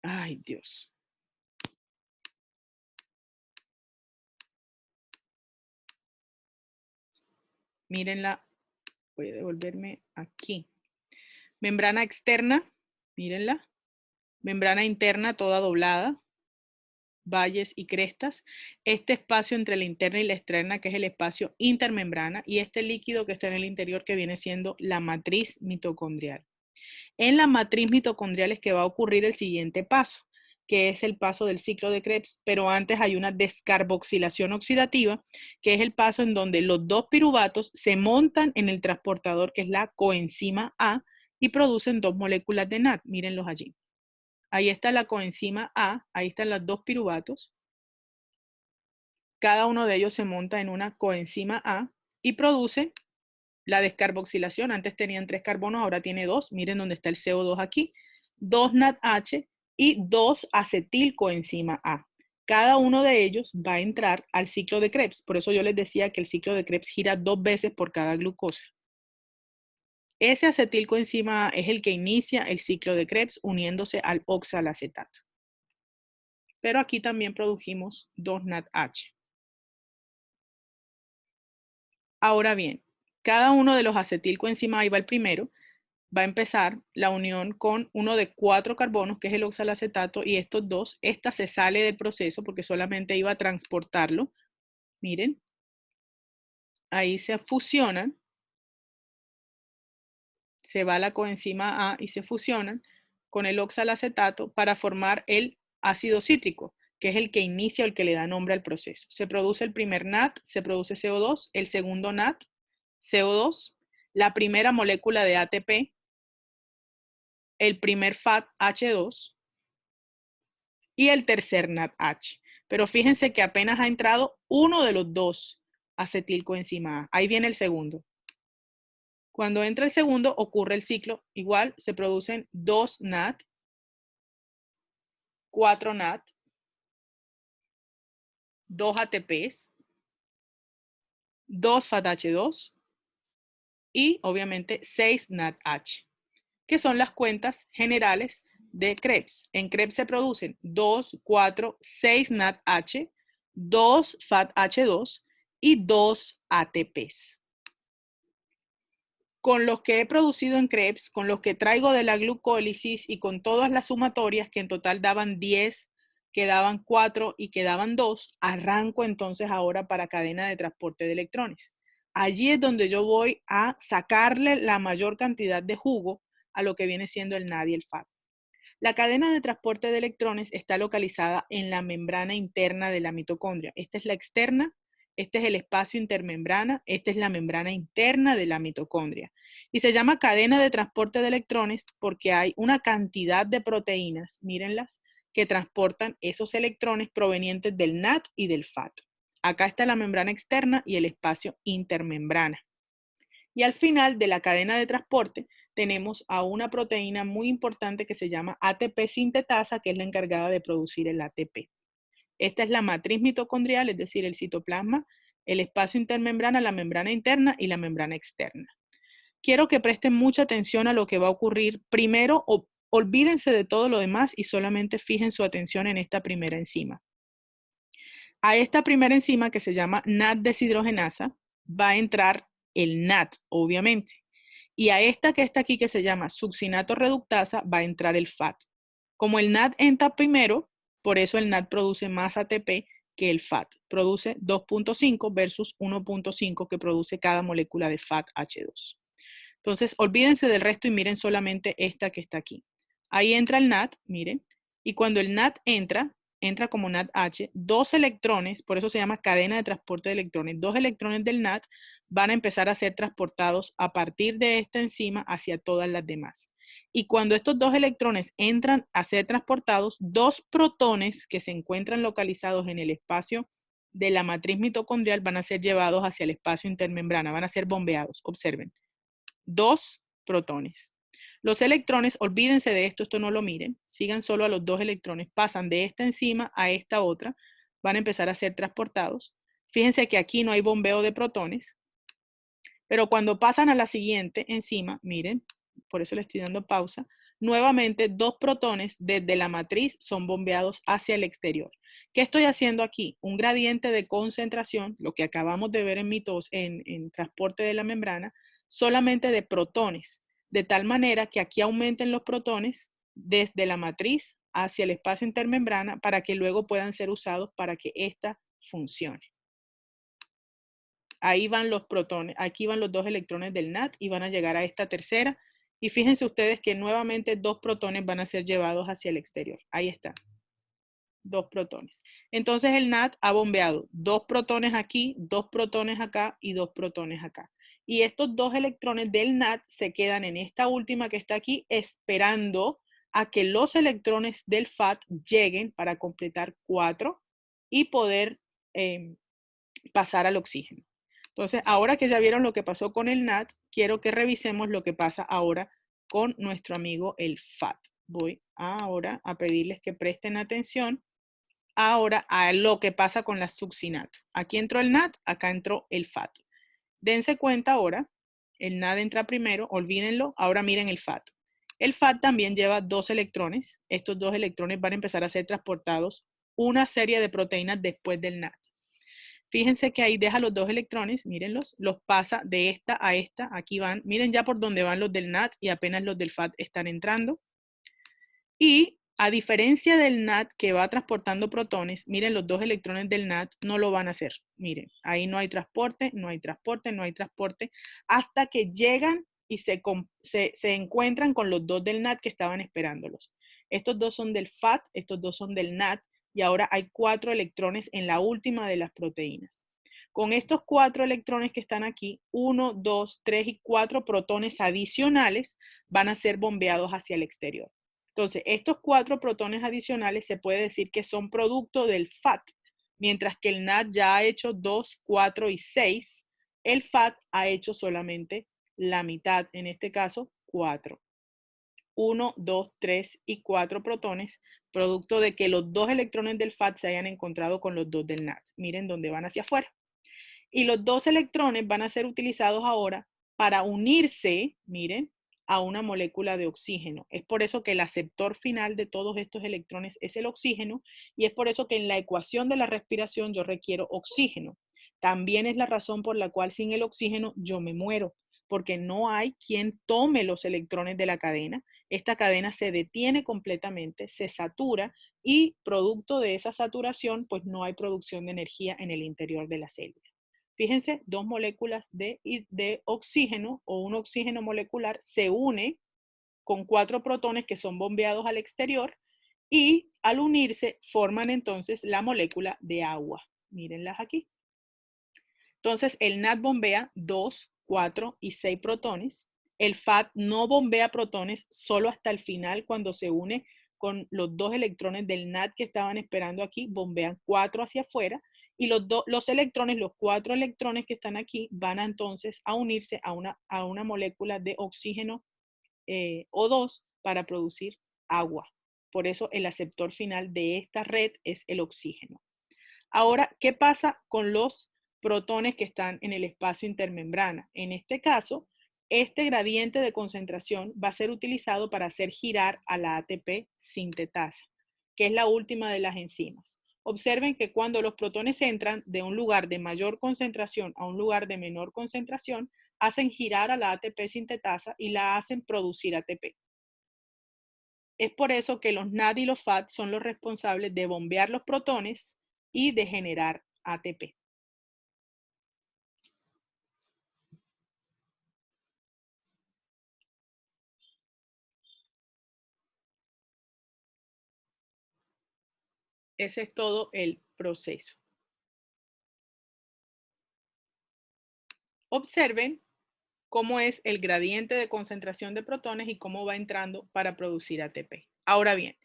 Speaker 1: Ay, Dios. Mírenla voy a devolverme aquí. Membrana externa, mírenla. Membrana interna toda doblada. Valles y crestas. Este espacio entre la interna y la externa, que es el espacio intermembrana. Y este líquido que está en el interior, que viene siendo la matriz mitocondrial. En la matriz mitocondrial es que va a ocurrir el siguiente paso, que es el paso del ciclo de Krebs, pero antes hay una descarboxilación oxidativa, que es el paso en donde los dos piruvatos se montan en el transportador, que es la coenzima A, y producen dos moléculas de NAD. Mírenlos allí. Ahí está la coenzima A, ahí están los dos piruvatos. Cada uno de ellos se monta en una coenzima A y produce la descarboxilación. Antes tenían 3 carbonos, ahora tiene 2. Miren dónde está el CO2 aquí. 2 NADH y 2 acetilcoenzima A. Cada uno de ellos va a entrar al ciclo de Krebs. Por eso yo les decía que el ciclo de Krebs gira 2 veces por cada glucosa. Ese acetilcoenzima A es el que inicia el ciclo de Krebs uniéndose al oxalacetato. Pero aquí también produjimos 2 NADH. Ahora bien, cada uno de los acetilcoenzima A, ahí va el primero, va a empezar la unión con uno de 4 carbonos, que es el oxalacetato, y estos dos, esta se sale del proceso porque solamente iba a transportarlo. Miren, ahí se fusionan, se va la coenzima A y se fusionan con el oxalacetato para formar el ácido cítrico, que es el que inicia o el que le da nombre al proceso. Se produce el primer NAD, se produce CO2, el segundo NAD, CO2, la primera molécula de ATP, el primer FAT H2 y el tercer NADH. Pero fíjense que apenas ha entrado uno de los dos acetilcoenzima A. Ahí viene el segundo. Cuando entra el segundo ocurre el ciclo. Igual se producen 2 NAD, 4 NAD, 2 ATPs, 2 FATH2 y obviamente 6 NADH, que son las cuentas generales de Krebs. En Krebs se producen 2, 4, 6 NADH, 2 FATH2 y 2 ATPs. Con los que he producido en Krebs, con los que traigo de la glucólisis y con todas las sumatorias, que en total daban 10, quedaban 4 y quedaban 2, arranco entonces ahora para cadena de transporte de electrones. Allí es donde yo voy a sacarle la mayor cantidad de jugo a lo que viene siendo el NAD y el FAT. La cadena de transporte de electrones está localizada en la membrana interna de la mitocondria. Esta es la externa, este es el espacio intermembrana, esta es la membrana interna de la mitocondria. Y se llama cadena de transporte de electrones porque hay una cantidad de proteínas, mírenlas, que transportan esos electrones provenientes del NAD y del FAT. Acá está la membrana externa y el espacio intermembrana. Y al final de la cadena de transporte tenemos a una proteína muy importante que se llama ATP sintetasa, que es la encargada de producir el ATP. Esta es la matriz mitocondrial, es decir, el citoplasma, el espacio intermembrana, la membrana interna y la membrana externa. Quiero que presten mucha atención a lo que va a ocurrir. Primero, olvídense de todo lo demás y solamente fijen su atención en esta primera enzima. A esta primera enzima, que se llama NAD deshidrogenasa, va a entrar el NAD, obviamente. Y a esta que está aquí, que se llama succinato reductasa, va a entrar el FAT. Como el NAD entra primero, por eso el NAD produce más ATP que el FAT. Produce 2.5 versus 1.5 que produce cada molécula de FAT H2. Entonces, olvídense del resto y miren solamente esta que está aquí. Ahí entra el NAD, miren, y cuando el NAD entra como NADH, 2 electrones, por eso se llama cadena de transporte de electrones, 2 electrones del NAD van a empezar a ser transportados a partir de esta enzima hacia todas las demás. Y cuando estos 2 electrones entran a ser transportados, 2 protones que se encuentran localizados en el espacio de la matriz mitocondrial van a ser llevados hacia el espacio intermembrana, van a ser bombeados. Observen, 2 protones. Los electrones, olvídense de esto, esto no lo miren, sigan solo a los 2 electrones, pasan de esta enzima a esta otra, van a empezar a ser transportados. Fíjense que aquí no hay bombeo de protones, pero cuando pasan a la siguiente enzima, miren, por eso le estoy dando pausa, nuevamente 2 protones desde la matriz son bombeados hacia el exterior. ¿Qué estoy haciendo aquí? Un gradiente de concentración, lo que acabamos de ver en transporte de la membrana, solamente de protones, de tal manera que aquí aumenten los protones desde la matriz hacia el espacio intermembrana para que luego puedan ser usados para que ésta funcione. Ahí van los protones, aquí van los 2 electrones del NAT y van a llegar a esta tercera. Y fíjense ustedes que nuevamente 2 protones van a ser llevados hacia el exterior. Ahí están. 2 protones. Entonces el NAT ha bombeado 2 protones aquí, 2 protones acá y 2 protones acá. Y estos 2 electrones del NAT se quedan en esta última que está aquí esperando a que los electrones del FAT lleguen para completar 4 y poder pasar al oxígeno. Entonces, ahora que ya vieron lo que pasó con el NAT, quiero que revisemos lo que pasa ahora con nuestro amigo el FAT. Voy ahora a pedirles que presten atención ahora a lo que pasa con la succinato. Aquí entró el NAT, acá entró el FAT. Dense cuenta ahora, el NAT entra primero, olvídenlo, ahora miren el FAT. El FAT también lleva 2 electrones. Estos 2 electrones van a empezar a ser transportados una serie de proteínas después del NAT. Fíjense que ahí deja los 2 electrones, mírenlos, los pasa de esta a esta, aquí van, miren ya por dónde van los del NAT y apenas los del FAT están entrando. Y a diferencia del NAT que va transportando protones, miren los 2 electrones del NAT no lo van a hacer. Miren, ahí no hay transporte, no hay transporte, no hay transporte, hasta que llegan y se encuentran con los 2 del NAT que estaban esperándolos. Estos 2 son del FAT, estos 2 son del NAT, y ahora hay 4 electrones en la última de las proteínas. Con estos 4 electrones que están aquí, 1, 2, 3 y 4 protones adicionales van a ser bombeados hacia el exterior. Entonces, estos 4 protones adicionales se puede decir que son producto del FAT, mientras que el NAT ya ha hecho 2, 4 y 6, el FAT ha hecho solamente la mitad, en este caso 4. 1, 2, 3 y 4 protones, producto de que los 2 electrones del FAT se hayan encontrado con los 2 del NAT. Miren dónde van hacia afuera. Y los 2 electrones van a ser utilizados ahora para unirse, miren, a una molécula de oxígeno. Es por eso que el aceptor final de todos estos electrones es el oxígeno, y es por eso que en la ecuación de la respiración yo requiero oxígeno. También es la razón por la cual sin el oxígeno yo me muero, porque no hay quien tome los electrones de la cadena. Esta cadena se detiene completamente, se satura y producto de esa saturación, pues no hay producción de energía en el interior de la célula. Fíjense, 2 moléculas de oxígeno o un oxígeno molecular se une con 4 protones que son bombeados al exterior y al unirse forman entonces la molécula de agua. Mírenlas aquí. Entonces el NAT bombea 2, 4 y 6 protones. El FAT no bombea protones solo hasta el final cuando se une con los 2 electrones del NAT que estaban esperando aquí, bombean 4 hacia afuera. Y los electrones, los 4 electrones que están aquí, van entonces a unirse a una molécula de oxígeno O2 para producir agua. Por eso el aceptor final de esta red es el oxígeno. Ahora, ¿qué pasa con los protones que están en el espacio intermembrana? En este caso, este gradiente de concentración va a ser utilizado para hacer girar a la ATP sintetasa, que es la última de las enzimas. Observen que cuando los protones entran de un lugar de mayor concentración a un lugar de menor concentración, hacen girar a la ATP sintetasa y la hacen producir ATP. Es por eso que los NAD y los FAT son los responsables de bombear los protones y de generar ATP. Ese es todo el proceso. Observen cómo es el gradiente de concentración de protones y cómo va entrando para producir ATP. Ahora bien,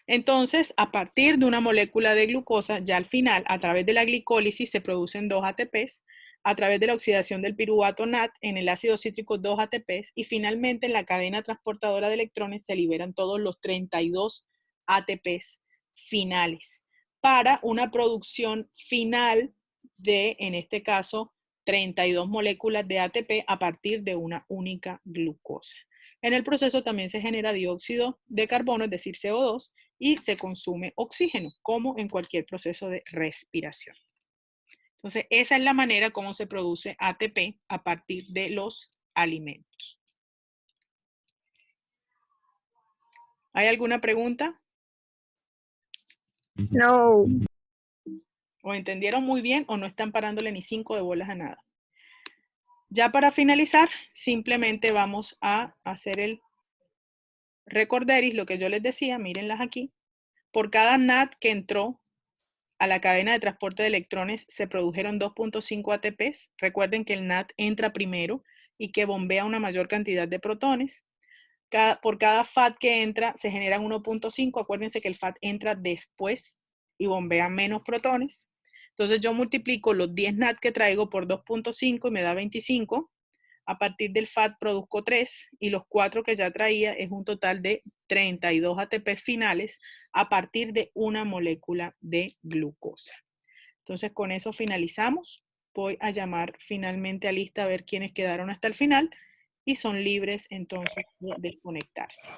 Speaker 1: entonces a partir de una molécula de glucosa, ya al final, a través de la glicólisis se producen 2 ATPs, a través de la oxidación del piruvato NAT en el ácido cítrico 2 ATPs y finalmente en la cadena transportadora de electrones se liberan todos los 32 ATPs finales para una producción final de, en este caso, 32 moléculas de ATP a partir de una única glucosa. En el proceso también se genera dióxido de carbono, es decir, CO2, y se consume oxígeno, como en cualquier proceso de respiración. Entonces, esa es la manera como se produce ATP a partir de los alimentos. ¿Hay alguna pregunta?
Speaker 6: No.
Speaker 1: ¿O entendieron muy bien o no están parándole ni 5 de bolas a nada? Ya para finalizar, simplemente vamos a hacer el recorderis, lo que yo les decía, mírenlas aquí. Por cada NAT que entró a la cadena de transporte de electrones se produjeron 2.5 ATPs. Recuerden que el NAT entra primero y que bombea una mayor cantidad de protones. Por cada FAT que entra se generan 1.5. Acuérdense que el FAT entra después y bombea menos protones. Entonces yo multiplico los 10 NAT que traigo por 2.5 y me da 25. A partir del FAT produzco 3 y los 4 que ya traía es un total de 32 ATP finales a partir de una molécula de glucosa. Entonces con eso finalizamos. Voy a llamar finalmente a lista a ver quiénes quedaron hasta el final y son libres entonces de desconectarse.